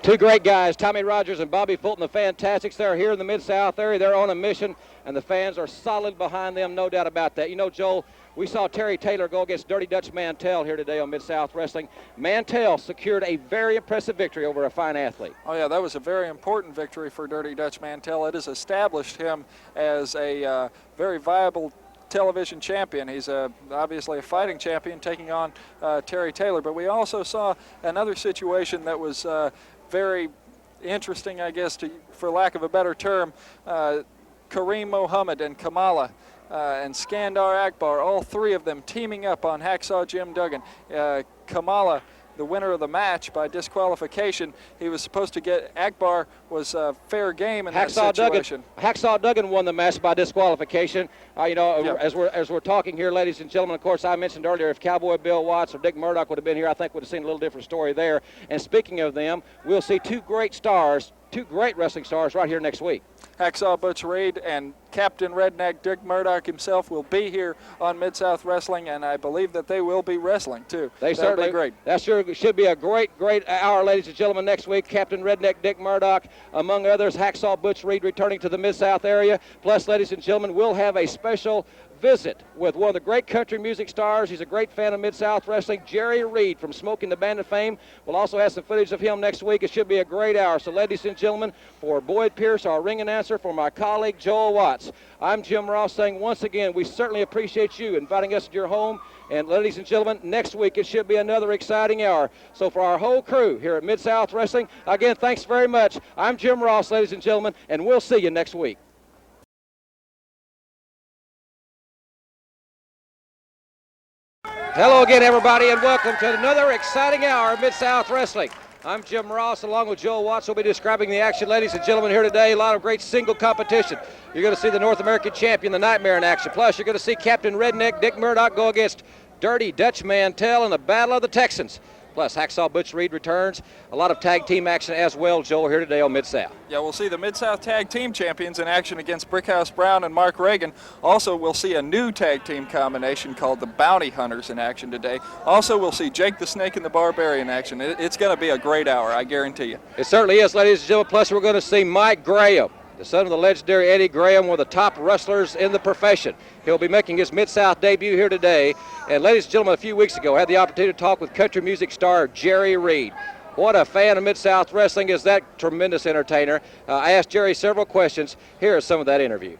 Two great guys, Tommy Rogers and Bobby Fulton, the Fantastics. They're here in the Mid-South area. They're on a mission, and the fans are solid behind them, no doubt about that. You know, Joel, we saw Terry Taylor go against Dirty Dutch Mantel here today on Mid-South Wrestling. Mantel secured a very impressive victory over a fine athlete. Oh, yeah, that was a very important victory for Dirty Dutch Mantel. It has established him as a very viable television champion. He's obviously a fighting champion taking on Terry Taylor. But we also saw another situation that was very interesting, I guess, for lack of a better term. Kareem Muhammad and Kamala and Skandor Akbar, all three of them teaming up on Hacksaw Jim Duggan. Kamala, the winner of the match by disqualification. He was supposed to get, Akbar was fair game in that situation. Hacksaw Duggan won the match by disqualification. You know, Yep. as we're talking here, ladies and gentlemen, of course, I mentioned earlier, if Cowboy Bill Watts or Dick Murdoch would have been here, I think we'd have seen a little different story there. And speaking of them, we'll see two great wrestling stars right here next week. Hacksaw Butch Reed and Captain Redneck Dick Murdoch himself will be here on Mid-South Wrestling, and I believe that they will be wrestling too. They certainly, be great. That sure should be a great hour, ladies and gentlemen, next week. Captain Redneck Dick Murdoch, among others, Hacksaw Butch Reed returning to the Mid-South area. Plus, ladies and gentlemen, we'll have a special visit with one of the great country music stars. He's a great fan of Mid-South Wrestling, Jerry Reed from Smoking the Bandit fame. We'll also have some footage of him next week. It should be a great hour. So, ladies and gentlemen, for Boyd Pierce, our ring announcer, for my colleague Joel Watts, I'm Jim Ross saying once again, we certainly appreciate you inviting us to your home. And ladies and gentlemen, next week it should be another exciting hour. So for our whole crew here at Mid-South Wrestling, again, thanks very much. I'm Jim Ross, ladies and gentlemen, and we'll see you next week. Hello again, everybody, and welcome to another exciting hour of Mid-South Wrestling. I'm Jim Ross, along with Joel Watts. We'll be describing the action, ladies and gentlemen, here today. A lot of great single competition. You're going to see the North American champion, the Nightmare, in action. Plus, you're going to see Captain Redneck Dick Murdoch go against Dirty Dutch Mantel in the Battle of the Texans. Plus, Hacksaw Butch Reed returns. A lot of tag team action as well, Joel, here today on Mid-South. Yeah, we'll see the Mid-South Tag Team Champions in action against Brickhouse Brown and Mark Ragin. Also, we'll see a new tag team combination called the Bounty Hunters in action today. Also, we'll see Jake the Snake and the Barbarian in action. It's going to be a great hour, I guarantee you. It certainly is, ladies and gentlemen. Plus, we're going to see Mike Graham, the son of the legendary Eddie Graham, one of the top wrestlers in the profession. He'll be making his Mid-South debut here today. And ladies and gentlemen, a few weeks ago, I had the opportunity to talk with country music star Jerry Reed. What a fan of Mid-South Wrestling is that tremendous entertainer. I asked Jerry several questions. Here is some of that interview.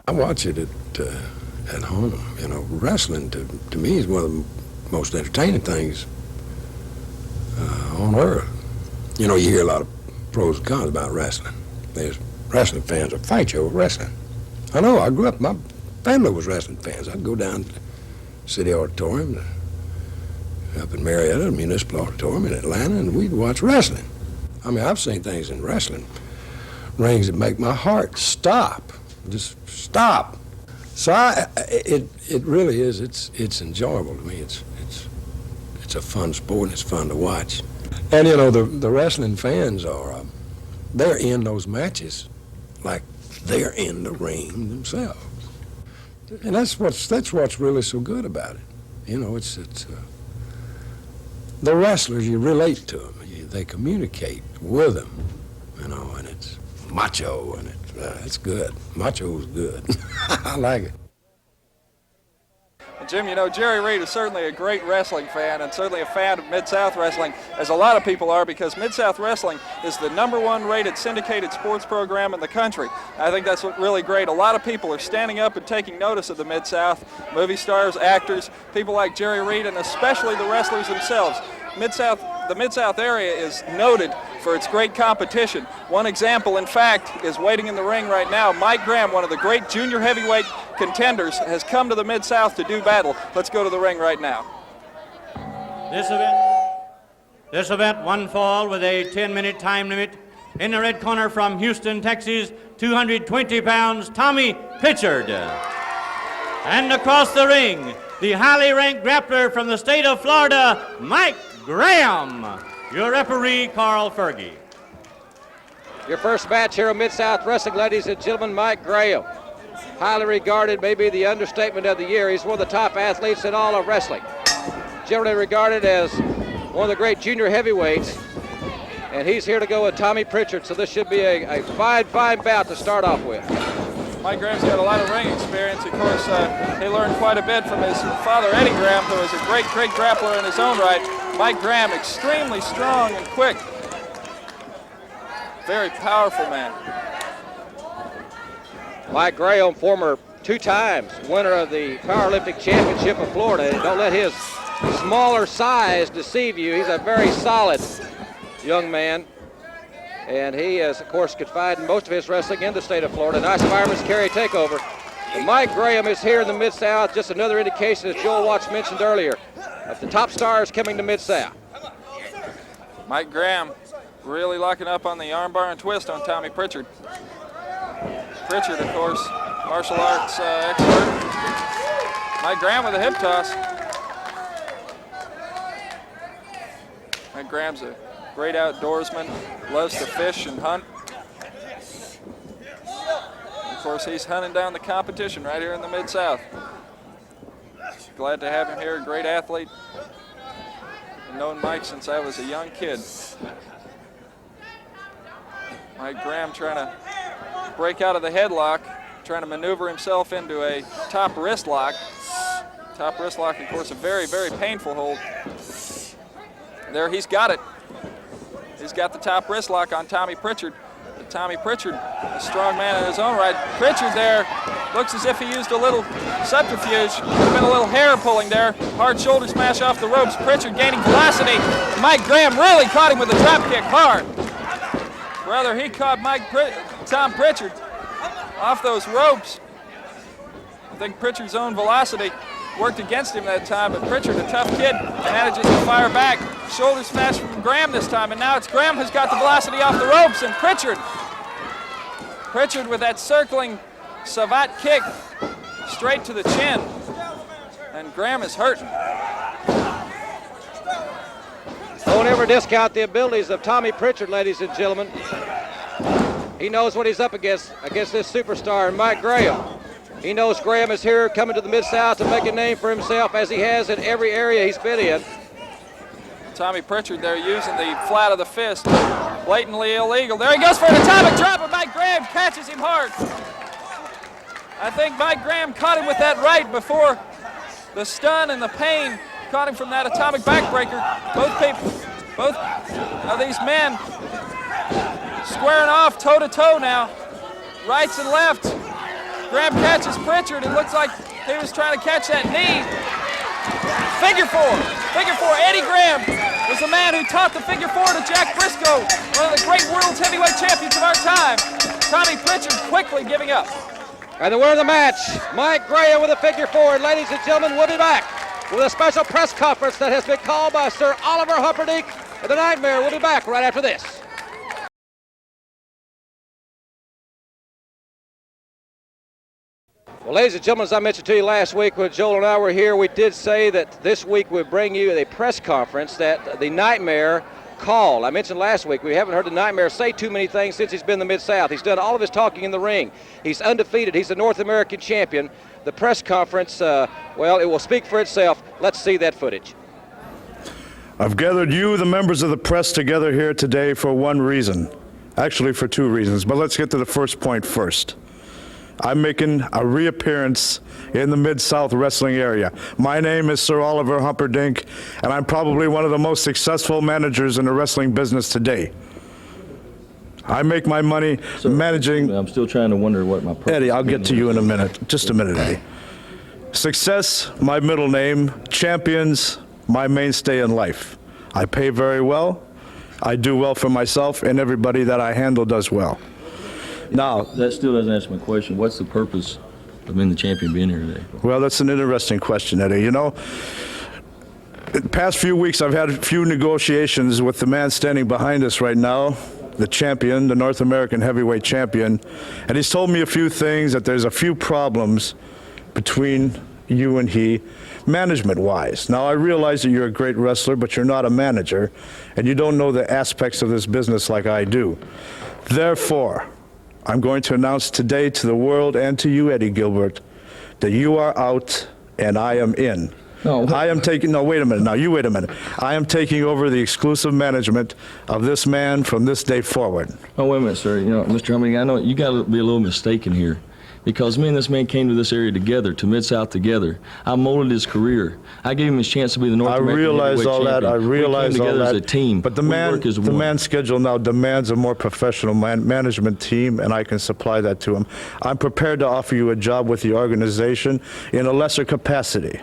I watch it at home. You know, wrestling to me is one of the most entertaining things on earth. You know, you hear a lot of pros and cons about wrestling. There's wrestling fans that fight you over wrestling. I know, I grew up, my family was wrestling fans. I'd go down to the City Auditorium up in Marietta, the Municipal Auditorium in Atlanta, and we'd watch wrestling. I mean, I've seen things in wrestling rings that make my heart stop, just stop. So it really is, it's enjoyable to me. It's a fun sport, and it's fun to watch. And you know, the wrestling fans are, they're in those matches like they're in the ring themselves. And that's what's really so good about it. You know, it's the wrestlers, you relate to them. They communicate with them, you know, and it's macho, and it's good. Macho's good. I like it. Jim, you know, Jerry Reed is certainly a great wrestling fan and certainly a fan of Mid-South Wrestling, as a lot of people are, because Mid-South Wrestling is the #1 rated syndicated sports program in the country. I think that's really great. A lot of people are standing up and taking notice of the Mid-South, movie stars, actors, people like Jerry Reed, and especially the wrestlers themselves. The Mid-South area is noted for its great competition. One example, in fact, is waiting in the ring right now. Mike Graham, one of the great junior heavyweight contenders, has come to the Mid-South to do battle. Let's go to the ring right now. This event one fall with a 10-minute time limit. In the red corner from Houston, Texas, 220 pounds, Tommy Pritchard. And across the ring, the highly ranked grappler from the state of Florida, Mike Graham. Your referee, Carl Fergie. Your first match here on Mid-South Wrestling, ladies and gentlemen, Mike Graham. Highly regarded, maybe the understatement of the year. He's one of the top athletes in all of wrestling. Generally regarded as one of the great junior heavyweights. And he's here to go with Tommy Pritchard, so this should be a fine, fine bout to start off with. Mike Graham's got a lot of ring experience. Of course, he learned quite a bit from his father, Eddie Graham, who was a great grappler in his own right. Mike Graham, extremely strong and quick. Very powerful man. Mike Graham, former 2 times winner of the Powerlifting Championship of Florida. Don't let his smaller size deceive you. He's a very solid young man. And he has, of course, confined most of his wrestling in the state of Florida. Nice fireman's carry takeover. And Mike Graham is here in the Mid-South. Just another indication, as Joel Watts mentioned earlier, of the top stars coming to Mid-South. Mike Graham really locking up on the armbar and twist on Tommy Pritchard. Pritchard, of course, martial arts expert. Mike Graham with a hip toss. Mike Graham's a great outdoorsman, loves to fish and hunt. Of course, he's hunting down the competition right here in the Mid-South. Glad to have him here, a great athlete. I've known Mike since I was a young kid. Mike Graham trying to break out of the headlock, trying to maneuver himself into a top wrist lock. Top wrist lock, of course, a very, very painful hold. There, he's got it. He's got the top wrist lock on Tommy Pritchard. But Tommy Pritchard, a strong man in his own right. Pritchard there looks as if he used a little subterfuge. Could have been a little hair pulling there. Hard shoulder smash off the ropes. Pritchard gaining velocity. Mike Graham really caught him with a drop kick hard. Rather, he caught Tom Pritchard off those ropes. I think Pritchard's own velocity worked against him that time, but Pritchard, a tough kid, manages to fire back. Shoulder smash from Graham this time, and now it's Graham who's got the velocity off the ropes, and Pritchard with that circling savate kick straight to the chin, and Graham is hurt. Don't ever discount the abilities of Tommy Pritchard, ladies and gentlemen. He knows what he's up against this superstar, Mike Graham. He knows Graham is here coming to the Mid-South to make a name for himself, as he has in every area he's been in. Tommy Pritchard there using the flat of the fist, blatantly illegal. There he goes for an atomic drop, and Mike Graham catches him hard. I think Mike Graham caught him with that right before the stun and the pain caught him from that atomic backbreaker. Both of these men squaring off toe-to-toe now, rights and left. Graham catches Pritchard. It looks like he was trying to catch that knee. Figure four. Eddie Graham was the man who taught the figure four to Jack Briscoe, one of the great world heavyweight champions of our time. Tommy Pritchard quickly giving up. And the winner of the match, Mike Graham with a figure four. Ladies and gentlemen, we'll be back with a special press conference that has been called by Sir Oliver Humperdink and the Nightmare. We'll be back right after this. Well, ladies and gentlemen, as I mentioned to you last week when Joel and I were here, we did say that this week we'd bring you a press conference that the Nightmare called. I mentioned last week we haven't heard the Nightmare say too many things since he's been in the Mid-South. He's done all of his talking in the ring. He's undefeated. He's the North American champion. The press conference, well, it will speak for itself. Let's see that footage. I've gathered you, the members of the press, together here today for one reason. Actually, for two reasons, but let's get to the first point first. I'm making a reappearance in the Mid-South wrestling area. My name is Sir Oliver Humperdink, and I'm probably one of the most successful managers in the wrestling business today. I make my money managing... I'm still trying to wonder what my purpose. Eddie, I'll get to you in a minute. Just a minute, Eddie. Success, my middle name. Champions, my mainstay in life. I pay very well. I do well for myself, and everybody that I handle does well. Now, that still doesn't answer my question. What's the purpose of being the champion being here today? Well, that's an interesting question, Eddie. You know, the past few weeks I've had a few negotiations with the man standing behind us right now, the champion, the North American heavyweight champion, and he's told me a few things, that there's a few problems between you and he, management-wise. Now, I realize that you're a great wrestler, but you're not a manager, and you don't know the aspects of this business like I do. Therefore, I'm going to announce today to the world and to you, Eddie Gilbert, that you are out and I am in. No, I am taking, no, wait a minute, now you wait a minute. I am taking over the exclusive management of this man from this day forward. Oh, wait a minute, sir. You know, Mr. Humperdink, I know you got to be a little mistaken here. Because me and this man came to this area together, to Mid-South together. I molded his career. I gave him his chance to be the North American heavyweight champion. I realize all that. We came together as a team. But the man's schedule now demands a more professional management team, and I can supply that to him. I'm prepared to offer you a job with the organization in a lesser capacity.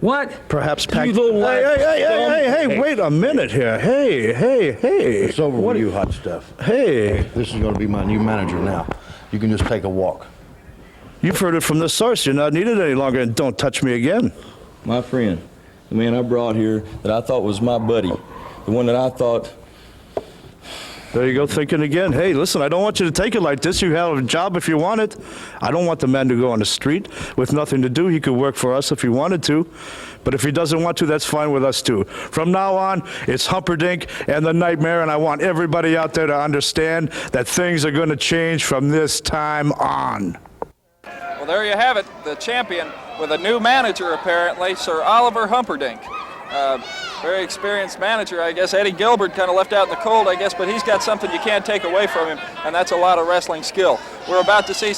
What? Perhaps Hey, wait a minute here. Hey. It's over with you, hot stuff. Hey. This is going to be my new manager now. You can just take a walk. You've heard it from the source. You're not needed any longer, and don't touch me again. My friend, the man I brought here that I thought was my buddy, the one that I thought... There you go, thinking again. Hey, listen, I don't want you to take it like this. You have a job if you want it. I don't want the man to go on the street with nothing to do. He could work for us if he wanted to. But if he doesn't want to, that's fine with us too. From now on, it's Humperdink and the Nightmare, and I want everybody out there to understand that things are going to change from this time on. Well, there you have it, the champion with a new manager, apparently, Sir Oliver Humperdink. Very experienced manager, I guess. Eddie Gilbert kind of left out in the cold, I guess, but he's got something you can't take away from him, and that's a lot of wrestling skill. We're about to see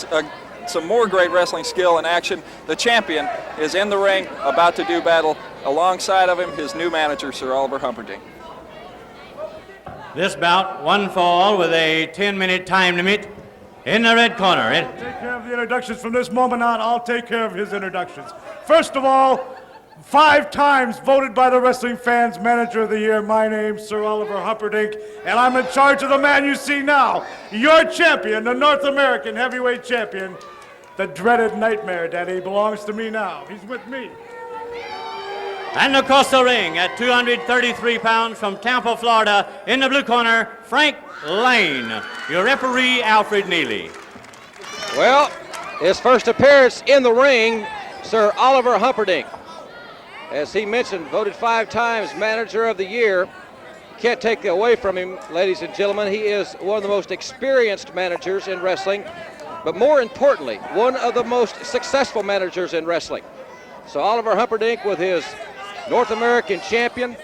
some more great wrestling skill in action. The champion is in the ring, about to do battle. Alongside of him, his new manager, Sir Oliver Humperdink. This bout, one fall with a 10-minute time limit. In the red corner. Take care of the introductions from this moment on. I'll take care of his introductions. First of all, 5 times voted by the Wrestling Fans Manager of the Year. My name's Sir Oliver Humperdink, and I'm in charge of the man you see now. Your champion, the North American heavyweight champion, the dreaded Nightmare Daddy, belongs to me now. He's with me. And across the ring at 233 pounds from Tampa, Florida, in the blue corner, Frank Lane. Your referee, Alfred Neely. Well, his first appearance in the ring, Sir Oliver Humperdink. As he mentioned, voted 5 times Manager of the Year. Can't take it away from him, ladies and gentlemen. He is one of the most experienced managers in wrestling, but more importantly, one of the most successful managers in wrestling. So Oliver Humperdink with his North American champion.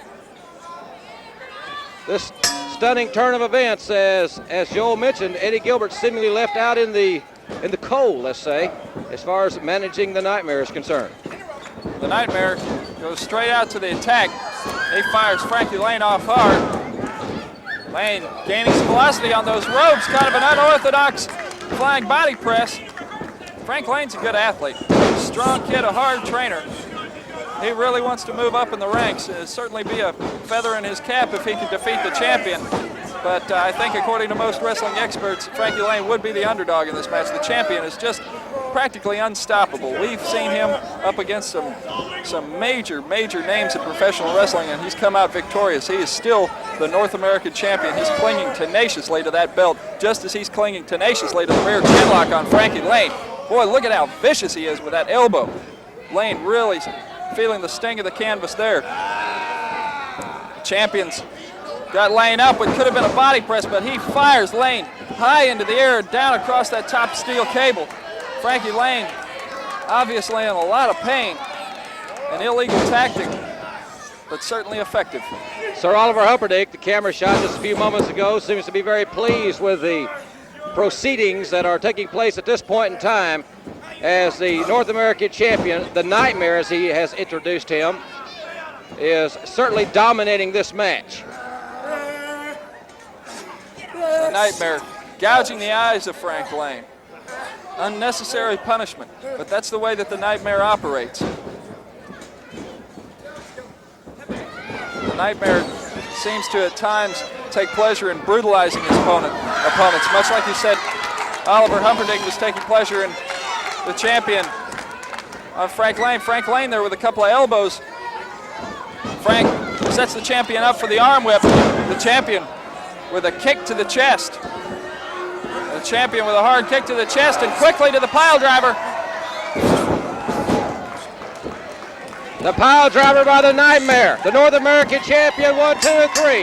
This stunning turn of events, as Joel mentioned, Eddie Gilbert seemingly left out in the cold, let's say, as far as managing the Nightmare is concerned. The Nightmare goes straight out to the attack. He fires Frankie Lane off hard. Lane gaining some velocity on those ropes, kind of an unorthodox flying body press. Frank Lane's a good athlete, strong kid, a hard trainer. He really wants to move up in the ranks. It'd certainly be a feather in his cap if he could defeat the champion. But I think according to most wrestling experts, Frankie Lane would be the underdog in this match. The champion is just practically unstoppable. We've seen him up against some major names in professional wrestling, and he's come out victorious. He is still the North American champion. He's clinging tenaciously to that belt, just as he's clinging tenaciously to the rear chinlock on Frankie Lane. Boy, look at how vicious he is with that elbow. Lane really feeling the sting of the canvas there. The champions got Lane up. It could have been a body press, but he fires Lane high into the air, down across that top steel cable. Frankie Lane obviously in a lot of pain. An illegal tactic, but certainly effective. Sir Oliver Humperdink, the camera shot just a few moments ago, seems to be very pleased with the proceedings that are taking place at this point in time, as the North American champion, the Nightmare as he has introduced him, is certainly dominating this match. The Nightmare gouging the eyes of Frank Lane. Unnecessary punishment, but that's the way that the Nightmare operates. The Nightmare seems to at times take pleasure in brutalizing his opponents, much like you said Oliver Humperdink was taking pleasure in the champion of Frank Lane. Frank Lane there with a couple of elbows. Frank sets the champion up for the arm whip. The champion with a kick to the chest. The champion with a hard kick to the chest and quickly to the pile driver. The pile driver by the Nightmare. The North American champion, 1, 2, and 3.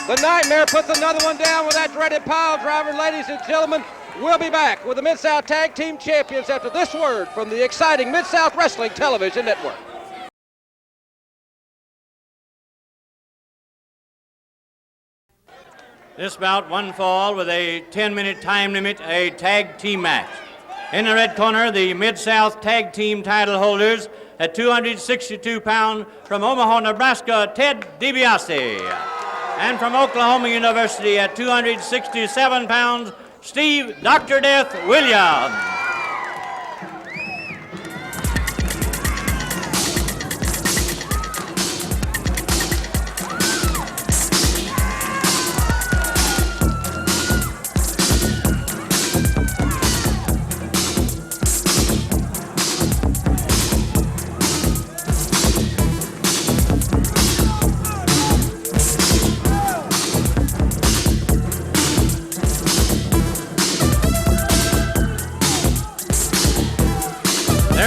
The Nightmare puts another one down with that dreaded pile driver. Ladies and gentlemen, we'll be back with the Mid-South Tag Team Champions after this word from the exciting Mid-South Wrestling Television Network. This bout, one fall with a 10-minute time limit, a tag team match. In the red corner, the Mid-South Tag Team title holders at 262 pounds from Omaha, Nebraska, Ted DiBiase. And from Oklahoma University at 267 pounds, Steve Dr. Death Williams.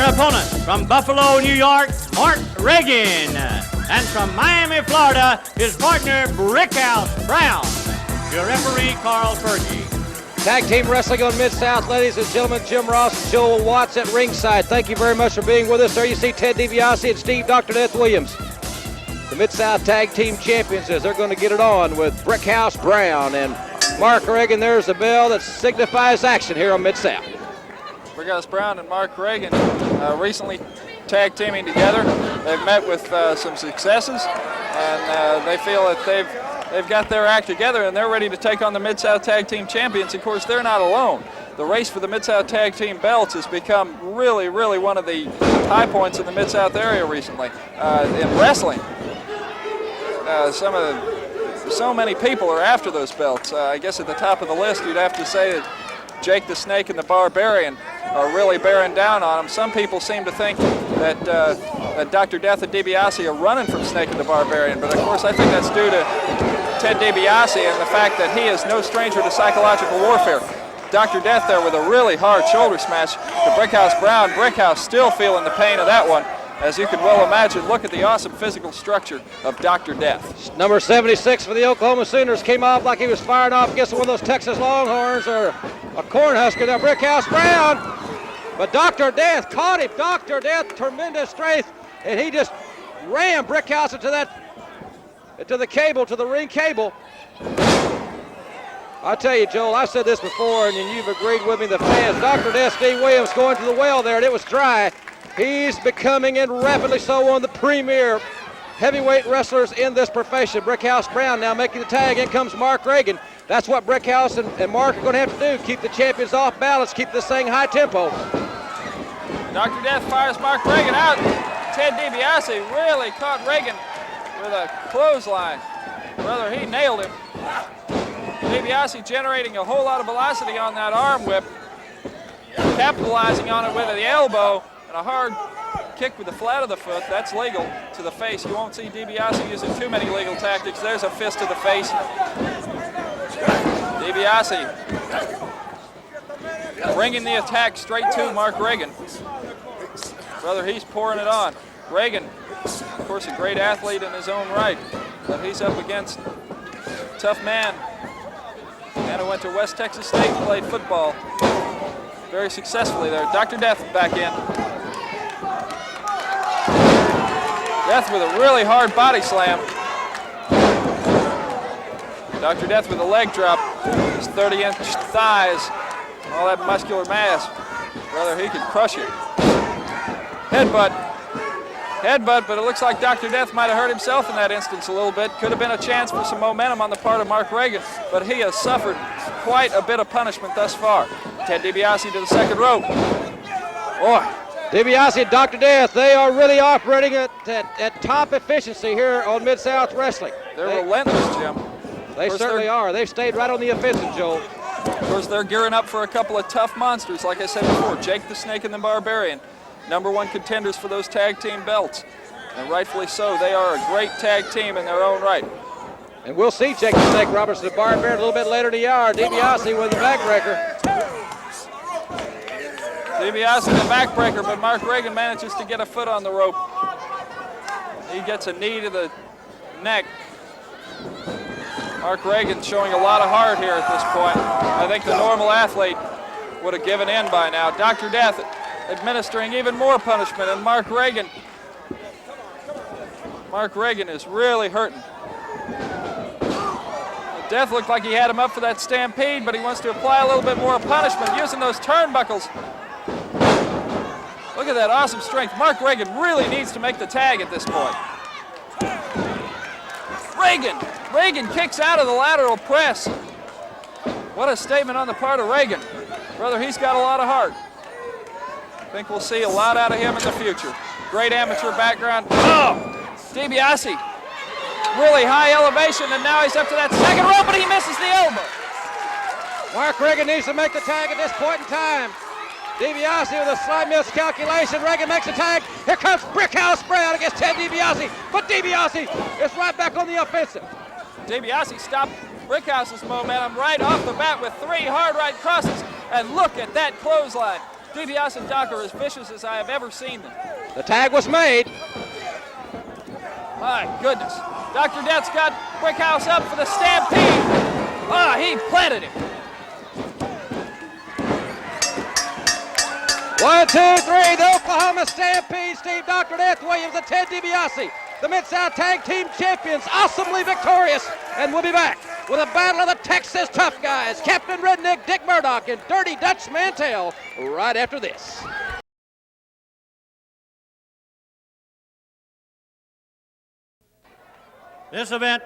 Opponent from Buffalo, New York, Mark Ragin. And from Miami, Florida, his partner, Brickhouse Brown. Your referee, Carl Fergie. Tag Team Wrestling on Mid-South, ladies and gentlemen, Jim Ross and Joel Watts at ringside. Thank you very much for being with us. There you see Ted DiBiase and Steve Dr. Death Williams. The Mid-South Tag Team Champions, as they're going to get it on with Brickhouse Brown and Mark Ragin. There's the bell that signifies action here on Mid-South. Brickhouse Brown and Mark Ragin recently tag teaming together. They've met with some successes, and they feel that they've got their act together and they're ready to take on the Mid-South Tag Team Champions. Of course, they're not alone. The race for the Mid-South Tag Team belts has become really, really one of the high points in the Mid-South area recently. In wrestling, so many people are after those belts. I guess at the top of the list, you'd have to say that Jake the Snake and the Barbarian are really bearing down on them. Some people seem to think that, that Dr. Death and DiBiase are running from Snake and the Barbarian, but of course I think that's due to Ted DiBiase and the fact that he is no stranger to psychological warfare. Dr. Death there with a really hard shoulder smash to Brickhouse Brown. Brickhouse still feeling the pain of that one. As you can well imagine, look at the awesome physical structure of Dr. Death. Number 76 for the Oklahoma Sooners came off like he was firing off against one of those Texas Longhorns or a Cornhusker. Now Brickhouse Brown, but Dr. Death caught him. Dr. Death, tremendous strength, and he just rammed Brickhouse into the cable, to the ring cable. I tell you, Joel, I said this before, and you've agreed with me, the fans. Dr. Death, Steve Williams going to the well there, and it was dry. He's becoming, and rapidly so, one of the premier heavyweight wrestlers in this profession. Brickhouse Brown now making the tag. In comes Mark Ragin. That's what Brickhouse and Mark are going to have to do, keep the champions off balance, keep this thing high tempo. Dr. Death fires Mark Ragin out. Ted DiBiase really caught Ragin with a clothesline. Brother, he nailed him. DiBiase generating a whole lot of velocity on that arm whip, capitalizing on it with the elbow, and a hard kick with the flat of the foot. That's legal to the face. You won't see DiBiase using too many legal tactics. There's a fist to the face. DiBiase bringing the attack straight to Mark Ragin. Brother, he's pouring it on. Ragin, of course, a great athlete in his own right, but he's up against a tough man. And went to West Texas State and played football very successfully there. Dr. Death back in. Death with a really hard body slam. Dr. Death with a leg drop. His 30-inch thighs, all that muscular mass. Brother, he could crush you. Headbutt, but it looks like Dr. Death might have hurt himself in that instance a little bit. Could have been a chance for some momentum on the part of Mark Ragin, but he has suffered quite a bit of punishment thus far. Ted DiBiase to the second rope. Boy. DiBiase and Dr. Death, they are really operating at top efficiency here on Mid-South Wrestling. They're relentless, Jim. They certainly are. They've stayed right on the offensive, Joel. Of course, they're gearing up for a couple of tough monsters, like I said before, Jake the Snake and the Barbarian. #1 contenders for those tag team belts. And rightfully so, they are a great tag team in their own right. And we'll see Jake the Snake Roberts the Barbarian a little bit later in the hour. DiBiase with the backbreaker. DiBiase the backbreaker, but Mark Ragin manages to get a foot on the rope. He gets a knee to the neck. Mark Ragin showing a lot of heart here at this point. I think the normal athlete would have given in by now. Dr. Death administering even more punishment, and Mark Ragin is really hurting. Death looked like he had him up for that stampede, but he wants to apply a little bit more punishment using those turnbuckles. Look at that awesome strength. Mark Ragin really needs to make the tag at this point. Ragin kicks out of the lateral press. What a statement on the part of Ragin. Brother, he's got a lot of heart. I think we'll see a lot out of him in the future. Great amateur background. Oh, DiBiase, really high elevation, and now he's up to that second rope, but he misses the elbow. Mark Ragin needs to make the tag at this point in time. DiBiase with a slight miscalculation. Ragin makes the tag. Here comes Brickhouse Brown against Ted DiBiase, but DiBiase is right back on the offensive. DiBiase stopped Brickhouse's momentum right off the bat with 3 hard right crosses, and look at that clothesline. DiBiase and Dr. are as vicious as I have ever seen them. The tag was made. My goodness. Dr. Death's got Brickhouse up for the stampede. Ah, he planted him. 1, 2, 3, the Oklahoma Stampede. Steve Dr. Death Williams and Ted DiBiase, the Mid-South Tag Team Champions, awesomely victorious, and we'll be back. with a battle of the Texas tough guys, Captain Redneck Dick Murdoch and Dirty Dutch Mantel, right after this. This event,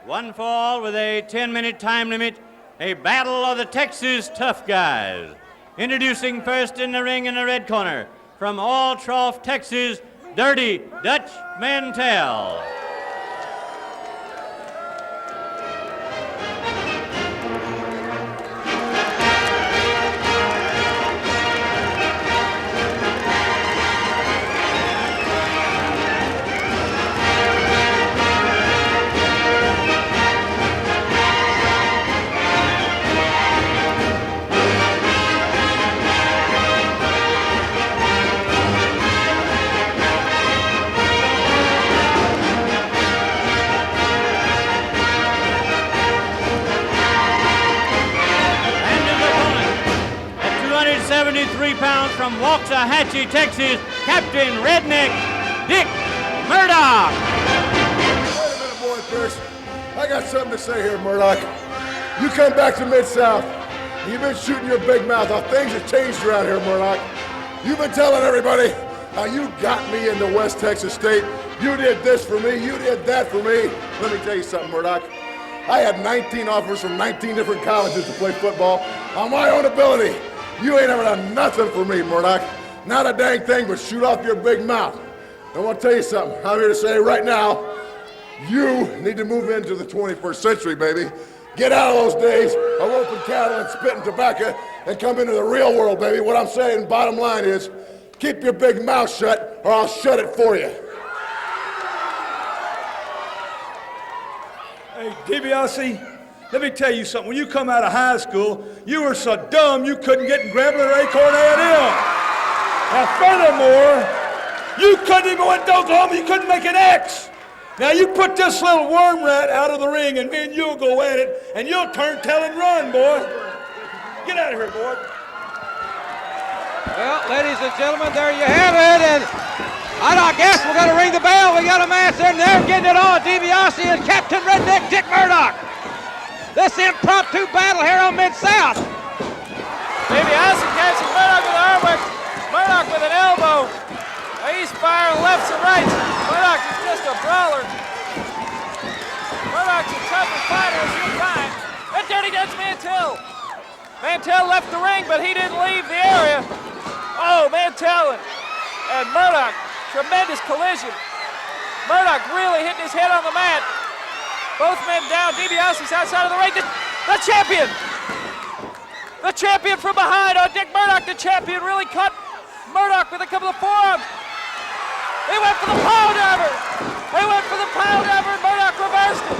one fall with a 10-minute time limit, a battle of the Texas tough guys. Introducing first in the ring in the red corner, from All Trough, Texas, Dirty Dutch Mantel. £73 from Waxahachie, Texas, Captain Redneck Dick Murdoch. Wait a minute, boy, Pierce. I got something to say here, Murdoch. You come back to Mid-South, and you've been shooting your big mouth off. Things have changed around here, Murdoch. You've been telling everybody how you got me into West Texas State. You did this for me, you did that for me. Let me tell you something, Murdoch. I had 19 offers from 19 different colleges to play football on my own ability. You ain't ever done nothing for me, Murdoch. Not a dang thing but shoot off your big mouth. I want to tell you something. I'm here to say right now, you need to move into the 21st century, baby. Get out of those days of roping cattle and spitting tobacco and come into the real world, baby. What I'm saying, bottom line is, keep your big mouth shut or I'll shut it for you. Hey, DiBiase, let me tell you something. When you come out of high school, you were so dumb you couldn't get in Grambling or Acorn A&M. Now, furthermore, you couldn't even went to Oklahoma. You couldn't make an X. Now, you put this little worm rat out of the ring, and me and you'll go at it, and you'll turn tail and run, boy. Get out of here, boy. Well, ladies and gentlemen, there you have it, and I guess we're going to ring the bell. We got a match there, and they're getting it on. DiBiase and Captain Redneck Dick Murdoch. This impromptu battle here on Mid-South. DiBiase catching Murdoch with an arm work. Murdoch with an elbow. He's firing lefts and rights. Murdoch is just a brawler. Murdoch's a tougher fighter as you find. And Dirty Dutch Mantel. Mantel left the ring, but he didn't leave the area. Oh, Mantel and Murdoch, tremendous collision. Murdoch really hitting his head on the mat. Both men down. DiBiase's outside of the ring. The champion! The champion from behind on Dick Murdoch. The champion really caught Murdoch with a couple of forearms. He went for the pile driver. He went for the pile driver and Murdoch reversed it.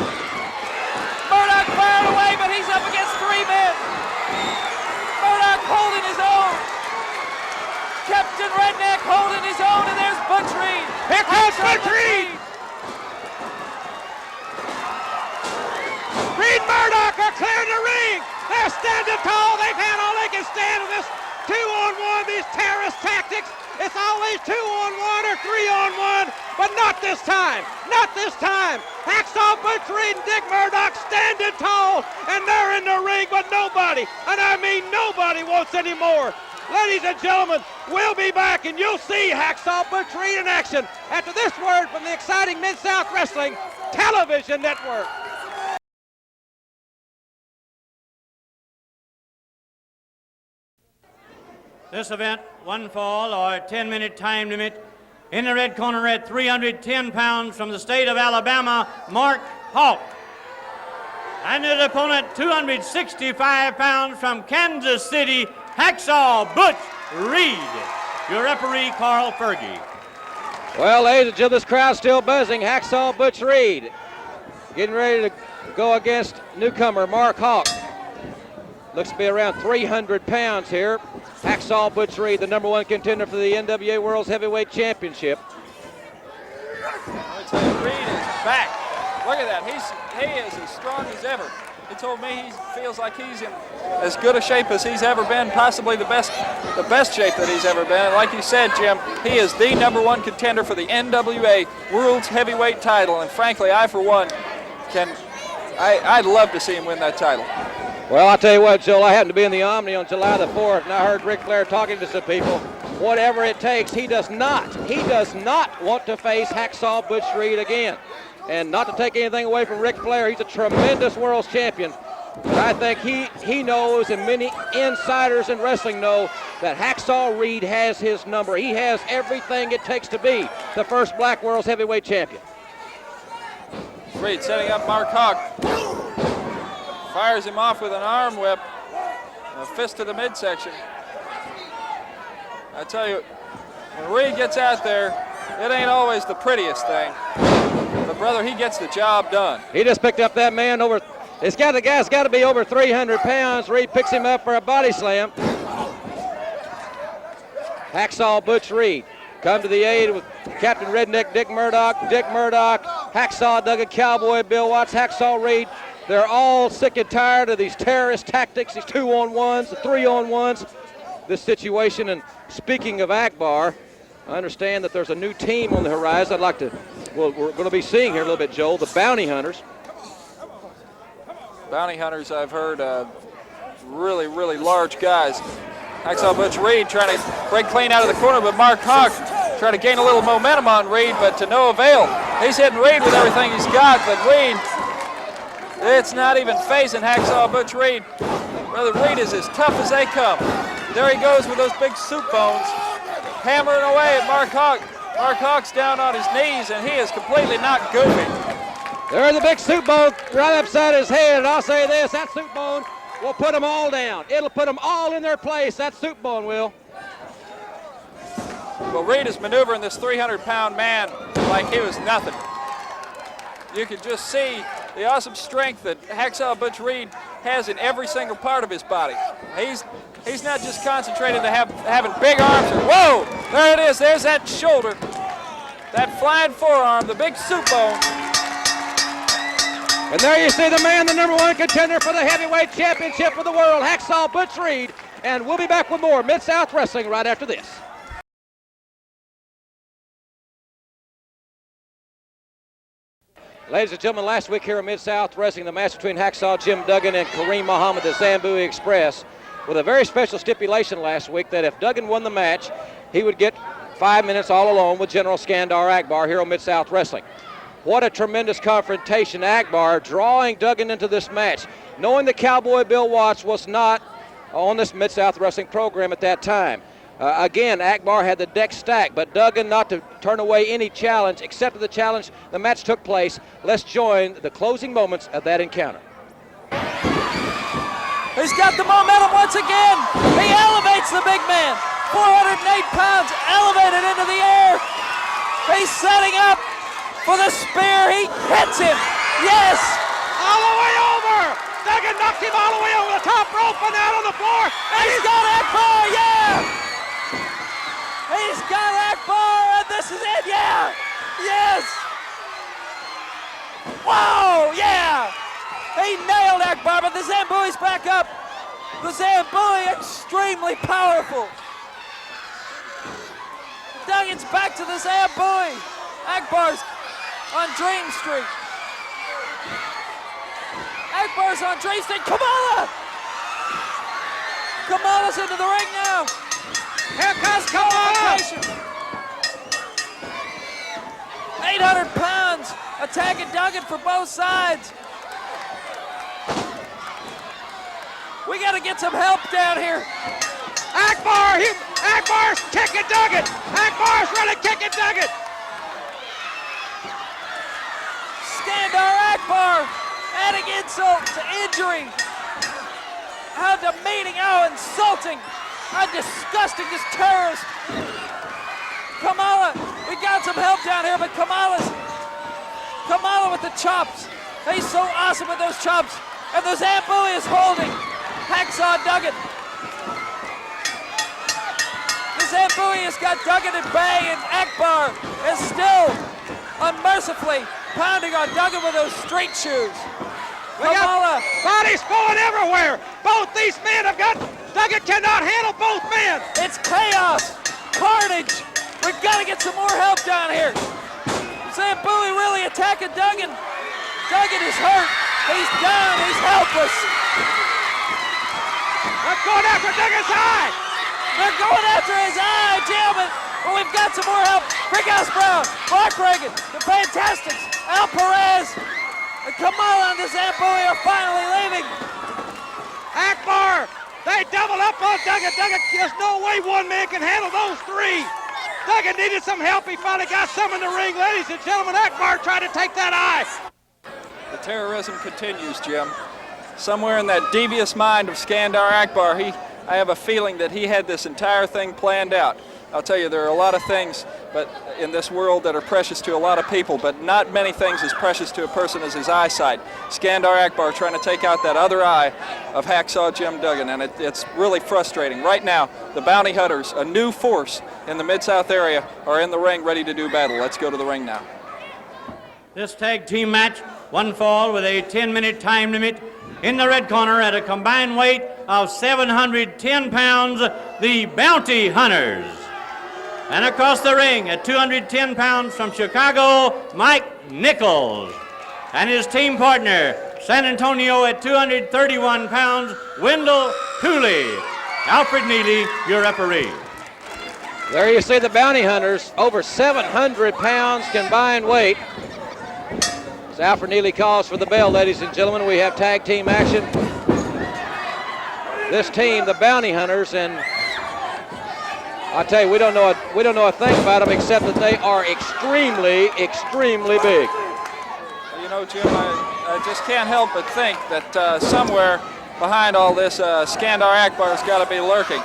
Murdoch fired away, but he's up against three men. Murdoch holding his own. Captain Redneck holding his own, and there's Butch Reed. Here comes Butch Reed. Reed Murdoch are clearing the ring. They're standing tall. They've had all they can stand in this 2-on-1, these terrorist tactics. It's always 2-on-1 or 3-on-1, but not this time. Not this time. Hacksaw Butch Reed and Dick Murdoch standing tall, and they're in the ring, but nobody, and I mean nobody, wants any more. Ladies and gentlemen, we'll be back, and you'll see Hacksaw Butch Reed in action after this word from the exciting Mid-South Wrestling Television Network. This event, one fall or 10-minute time limit. In the red corner at 310 pounds from the state of Alabama, Mark Hawk. And his opponent, 265 pounds from Kansas City, Hacksaw Butch Reed. Your referee, Carl Fergie. Well, ladies and gentlemen, this crowd's still buzzing. Hacksaw Butch Reed getting ready to go against newcomer Mark Hawk. Looks to be around 300 pounds here. Hacksaw Butch Reed, the #1 contender for the NWA World's Heavyweight Championship. I tell you, Reed is back. Look at that. He is as strong as ever. He told me he feels like he's in as good a shape as he's ever been, possibly the best shape that he's ever been. And like you said, Jim, he is the #1 contender for the NWA World's Heavyweight title. And frankly, I, for one, can I'd love to see him win that title. Well, I'll tell you what, Joel, I happened to be in the Omni on July the 4th, and I heard Ric Flair talking to some people. Whatever it takes, he does not want to face Hacksaw Butch Reed again. And not to take anything away from Ric Flair, he's a tremendous world champion. But I think he knows, and many insiders in wrestling know, that Hacksaw Reed has his number. He has everything it takes to be the first Black World's heavyweight champion. Reed setting up Mark Hawk. Fires him off with an arm whip. A fist to the midsection. I tell you, when Reed gets out there, it ain't always the prettiest thing. But brother, he gets the job done. He just picked up that man over, the guy's got to be over 300 pounds. Reed picks him up for a body slam. Hacksaw Butch Reed come to the aid with Captain Redneck Dick Murdoch, Hacksaw Duggan, Cowboy Bill Watts, Hacksaw Reed. They're all sick and tired of these terrorist tactics, these 2-on-1s, the 3-on-1s, this situation. And speaking of Akbar, I understand that there's a new team on the horizon. We're going to be seeing here a little bit, Joel, the Bounty Hunters. Bounty Hunters, I've heard, really, really large guys. Hacksaw Butch Reed trying to break clean out of the corner, but Mark Hawk trying to gain a little momentum on Reed, but to no avail. He's hitting Reed with everything he's got, but Reed, it's not even phasing Hacksaw Butch Reed. Brother, Reed is as tough as they come. There he goes with those big soup bones, hammering away at Mark Hawk. Mark Hawk's down on his knees, and he is completely not goofy. There's a big soup bone right upside his head, and I'll say this, that soup bone will put them all down. It'll put them all in their place, that soup bone will. Well, Reed is maneuvering this 300-pound man like he was nothing. You can just see the awesome strength that Hacksaw Butch Reed has in every single part of his body. He's not just concentrated to having big arms. Whoa, there it is, there's that shoulder, that flying forearm, the big soup bone. And there you see the man, the #1 contender for the heavyweight championship of the world, Hacksaw Butch Reed. And we'll be back with more Mid-South Wrestling right after this. Ladies and gentlemen, last week here at Mid-South Wrestling, the match between Hacksaw Jim Duggan and Kareem Muhammad, the Zambui Express, with a very special stipulation last week that if Duggan won the match, he would get 5 minutes all alone with General Skandor Akbar here on Mid-South Wrestling. What a tremendous confrontation. Akbar drawing Duggan into this match, knowing that Cowboy Bill Watts was not on this Mid-South Wrestling program at that time. Again, Akbar had the deck stacked, but Duggan not to turn away any challenge, accepted the challenge. The match took place. Let's join the closing moments of that encounter. He's got the momentum once again. He elevates the big man. 408 pounds elevated into the air. He's setting up for the spear. He hits him. Yes. All the way over. Duggan knocks him all the way over the top rope and out on the floor. And he's got Akbar. Yeah. He's got Akbar, and this is it. Yeah. Yes. Whoa. Yeah. He nailed Akbar, but the Zambui's back up. The Zambui extremely powerful. Duggan's back to the Zambui. Akbar's on Dream Street. Akbar's on Dream Street. Kamala! Kamala's into the ring now. Here comes Kamala! 800 pounds attacking Duggan for both sides. We got to get some help down here. Akbar's kicking Duggan. Akbar's really kicking Duggan. Skandor Akbar adding insult to injury. How demeaning, how insulting, how disgusting, this terrorist. Kamala, we got some help down here, but Kamala with the chops. He's so awesome with those chops. And the Zambui is holding Hacksaw Duggan. The Zambui has got Duggan at bay, and Akbar is still unmercifully pounding on Duggan with those street shoes. Kamala. Bodies falling everywhere. Both these men have got, Duggan cannot handle both men. It's chaos, carnage. We've got to get some more help down here. Zambui really attacking Duggan. Duggan is hurt. He's done. He's helpless. They're going after Duggan's eye. They're going after his eye, Jim. But we've got some more help. Brickhouse Brown, Mark Ragin, the Fantastics, Al Perez, and Kamala and the Zambui are finally leaving. Akbar, they double up on Duggan. Duggan, there's no way one man can handle those three. Duggan needed some help. He finally got some in the ring. Ladies and gentlemen, Akbar tried to take that eye. The terrorism continues, Jim. Somewhere in that devious mind of Skandor Akbar, I have a feeling that he had this entire thing planned out. I'll tell you, there are a lot of things but in this world that are precious to a lot of people, but not many things as precious to a person as his eyesight. Skandor Akbar trying to take out that other eye of Hacksaw Jim Duggan, and it's really frustrating. Right now, the Bounty Hunters, a new force in the Mid-South area, are in the ring ready to do battle. Let's go to the ring now. This tag team match, one fall with a 10-minute time limit. In the red corner at a combined weight of 710 pounds, the Bounty Hunters. And across the ring at 210 pounds from Chicago, Mike Nichols. And his team partner, San Antonio at 231 pounds, Wendell Cooley. Alfred Neely, your referee. There you see the Bounty Hunters, over 700 pounds combined weight. As Alfred Neely calls for the bell, ladies and gentlemen, we have tag team action. This team, the Bounty Hunters, and I tell you, we don't know a thing about them except that they are extremely, extremely big. You know, Jim, I just can't help but think that somewhere behind all this, Skandor Akbar's got to be lurking.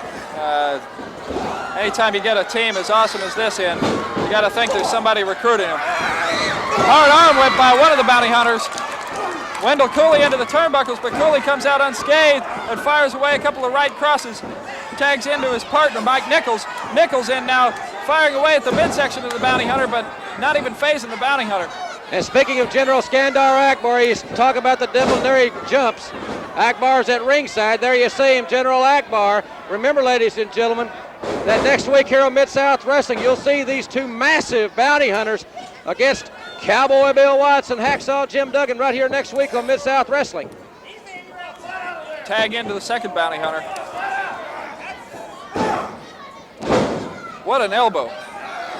Anytime you get a team as awesome as this in, you got to think there's somebody recruiting them. Hard arm went by one of the Bounty Hunters. Wendell Cooley into the turnbuckles, but Cooley comes out unscathed and fires away a couple of right crosses. Tags into his partner, Mike Nichols. Nichols in now, firing away at the midsection of the Bounty Hunter, but not even phasing the Bounty Hunter. And speaking of General Skandor Akbar, he's talking about the disciplinary jumps. Akbar's at ringside. There you see him, General Akbar. Remember, ladies and gentlemen, that next week here on Mid-South Wrestling, you'll see these two massive Bounty Hunters against Cowboy Bill Watts and Hacksaw Jim Duggan right here next week on Mid-South Wrestling. Tag into the second Bounty Hunter. What an elbow.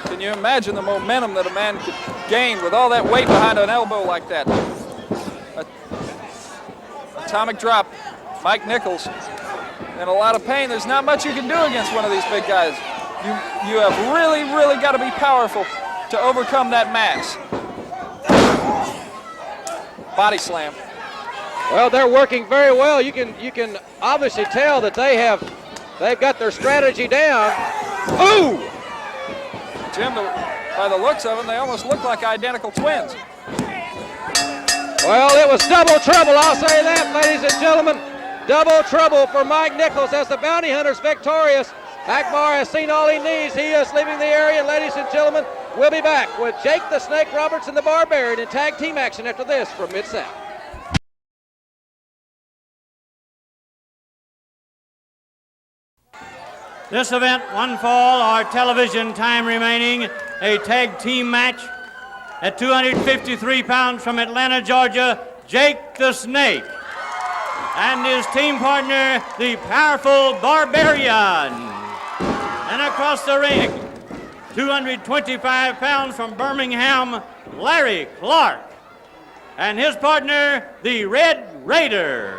Can you imagine the momentum that a man could gain with all that weight behind an elbow like that? Atomic drop. Mike Nichols in a lot of pain. There's not much you can do against one of these big guys. You have really, really got to be powerful to overcome that mass. Body slam. Well, they're working very well. You can obviously tell that they've got their strategy down. Ooh! Jim, by the looks of them, they almost look like identical twins. Well, it was double trouble, I'll say that, ladies and gentlemen. Double trouble for Mike Nichols as the Bounty Hunters victorious. Akbar has seen all he needs. He is leaving the area, and ladies and gentlemen, we'll be back with Jake the Snake Roberts and the Barbarian in tag team action after this from Mid-South. This event, one fall, our television time remaining, a tag team match at 253 pounds from Atlanta, Georgia, Jake the Snake, and his team partner, the powerful Barbarian. And across the ring, 225 pounds from Birmingham, Larry Clark, and his partner, the Red Raider.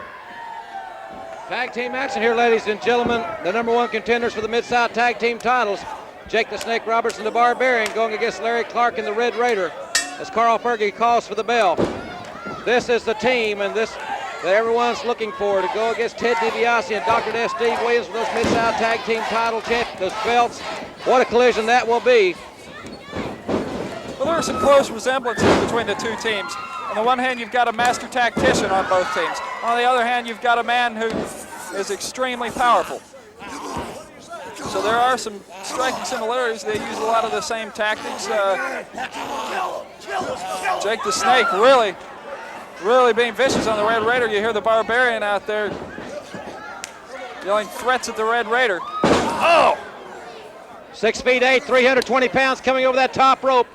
Tag team action here, ladies and gentlemen. The #1 contenders for the Mid-South Tag Team titles, Jake the Snake Roberts and the Barbarian, going against Larry Clark and the Red Raider as Carl Fergie calls for the bell. This is the team and this that everyone's looking for to go against Ted DiBiase and Dr. S. Steve Williams for those Mid-South Tag Team title champions, those belts. What a collision that will be. Well, there are some close resemblances between the two teams. On the one hand, you've got a master tactician on both teams. On the other hand, you've got a man who is extremely powerful. So there are some striking similarities. They use a lot of the same tactics. Jake the Snake really being vicious on the Red Raider. You hear the Barbarian out there yelling threats at the Red Raider. Oh! 6'8", 320 pounds coming over that top rope.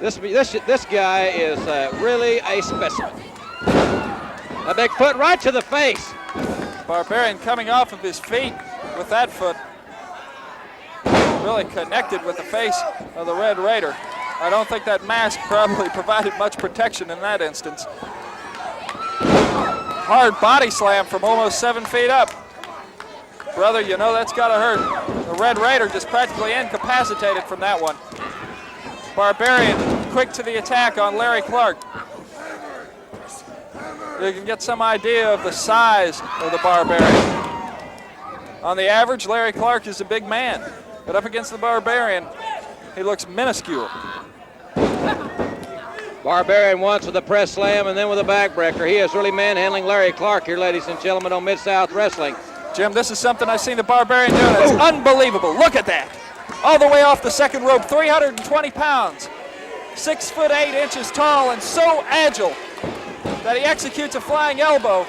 This guy is really a specimen. A big foot right to the face. Barbarian coming off of his feet with that foot. Really connected with the face of the Red Raider. I don't think that mask probably provided much protection in that instance. Hard body slam from almost 7 feet up. Brother, you know that's gotta hurt. The Red Raider just practically incapacitated from that one. Barbarian quick to the attack on Larry Clark. You can get some idea of the size of the Barbarian. On the average, Larry Clark is a big man, but up against the Barbarian, he looks minuscule. Barbarian once with a press slam and then with a backbreaker. He is really manhandling Larry Clark here, ladies and gentlemen, on Mid-South Wrestling. Jim, this is something I've seen the Barbarian do. It's unbelievable. Look at that. All the way off the second rope, 320 pounds, 6'8" tall, and so agile that he executes a flying elbow.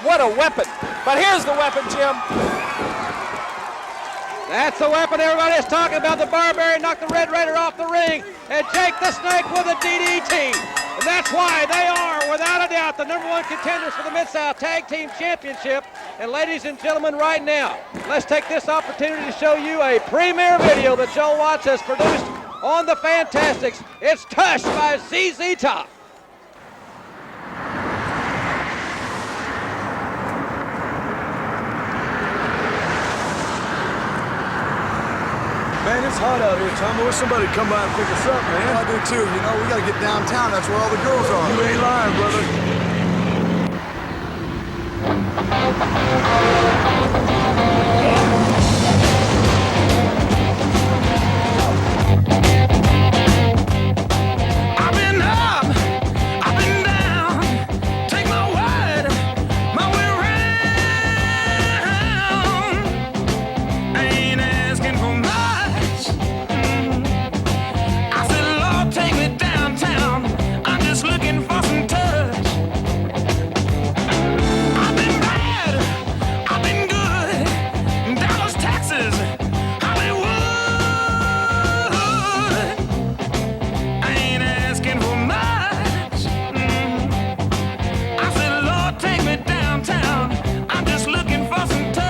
What a weapon. But here's the weapon, Jim. That's the weapon everybody is talking about. The Barbarian knocked the Red Raider off the ring, and Jake the Snake with a DDT. And that's why they are, without a doubt, the #1 contenders for the Mid-South Tag Team Championship. And ladies and gentlemen, right now, let's take this opportunity to show you a premiere video that Joe Watts has produced on the Fantastics. It's Tush by ZZ Top. Man, it's hot out here, Tom. I wish somebody would come by and pick us up, man. I do too. You know, we gotta get downtown. That's where all the girls are. You ain't lying, brother. I've been up, I've been down, take my word, my way around. I ain't asking for much. I said, Lord, take me downtown. I'm just looking for some touch. I've been bad, I've been good, Dallas, Texas, Hollywood. I ain't asking for much. I said, Lord, take me downtown. I'm just looking for some touch.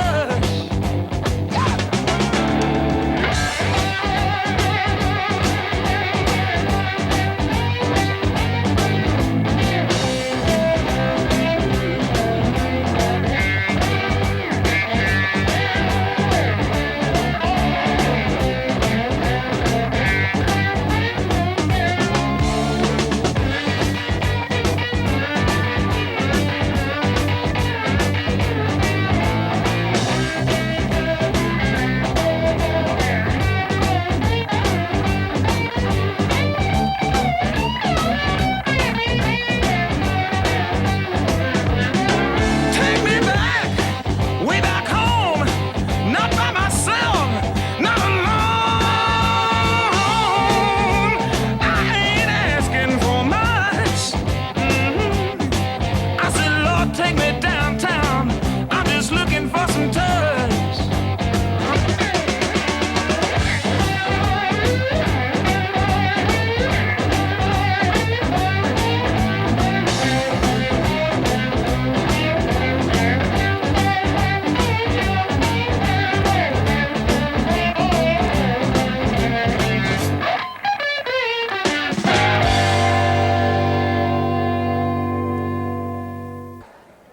Take me back, way back home, not by myself, not alone. I ain't asking for much. I said, Lord, take me downtown. I'm just looking for some touch.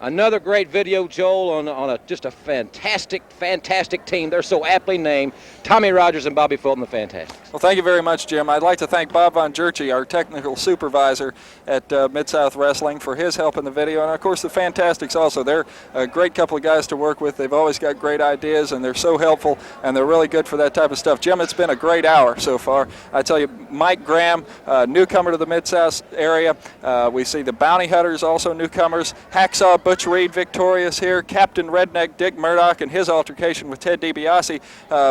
Another great video, Joel, on just a fantastic team. They're so aptly named, Tommy Rogers and Bobby Fulton, the Fantastics. Well, thank you very much, Jim. I'd like to thank Bob Von Jerchy, our technical supervisor at Mid-South Wrestling, for his help in the video. And, of course, the Fantastics also. They're a great couple of guys to work with. They've always got great ideas, and they're so helpful, and they're really good for that type of stuff. Jim, it's been a great hour so far. I tell you, Mike Graham, newcomer to the Mid-South area. We see the Bounty Hunters, also newcomers. Hacksaw Butch Reed victorious here. Captain Redneck Dick Murdoch and his altercation with Ted DiBiase.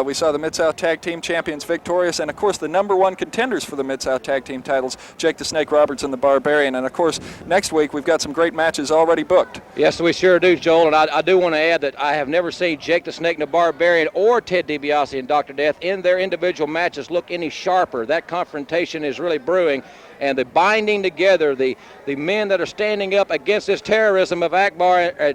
We saw the Mid-South Tag Team Champions victorious, and of course the #1 contenders for the Mid-South Tag Team titles, Jake the Snake Roberts and the Barbarian. And of course, next week we've got some great matches already booked. Yes, we sure do, Joel, and I do want to add that I have never seen Jake the Snake and the Barbarian or Ted DiBiase and Dr. Death in their individual matches look any sharper. That confrontation is really brewing, and the binding together, the men that are standing up against this terrorism of Akbar,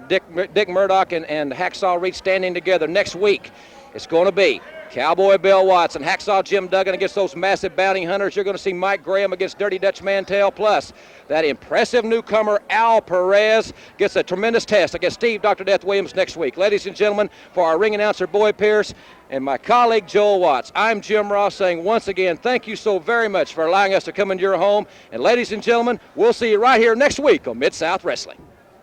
Dick Murdoch and Hacksaw Reed standing together next week. It's going to be Cowboy Bill Watts and Hacksaw Jim Duggan against those massive bounty hunters. You're going to see Mike Graham against Dirty Dutch Mantel, plus that impressive newcomer Al Perez gets a tremendous test against Steve Dr. Death Williams next week. Ladies and gentlemen, for our ring announcer Boyd Pierce and my colleague Joel Watts, I'm Jim Ross saying once again thank you so very much for allowing us to come into your home. And ladies and gentlemen, we'll see you right here next week on Mid-South Wrestling.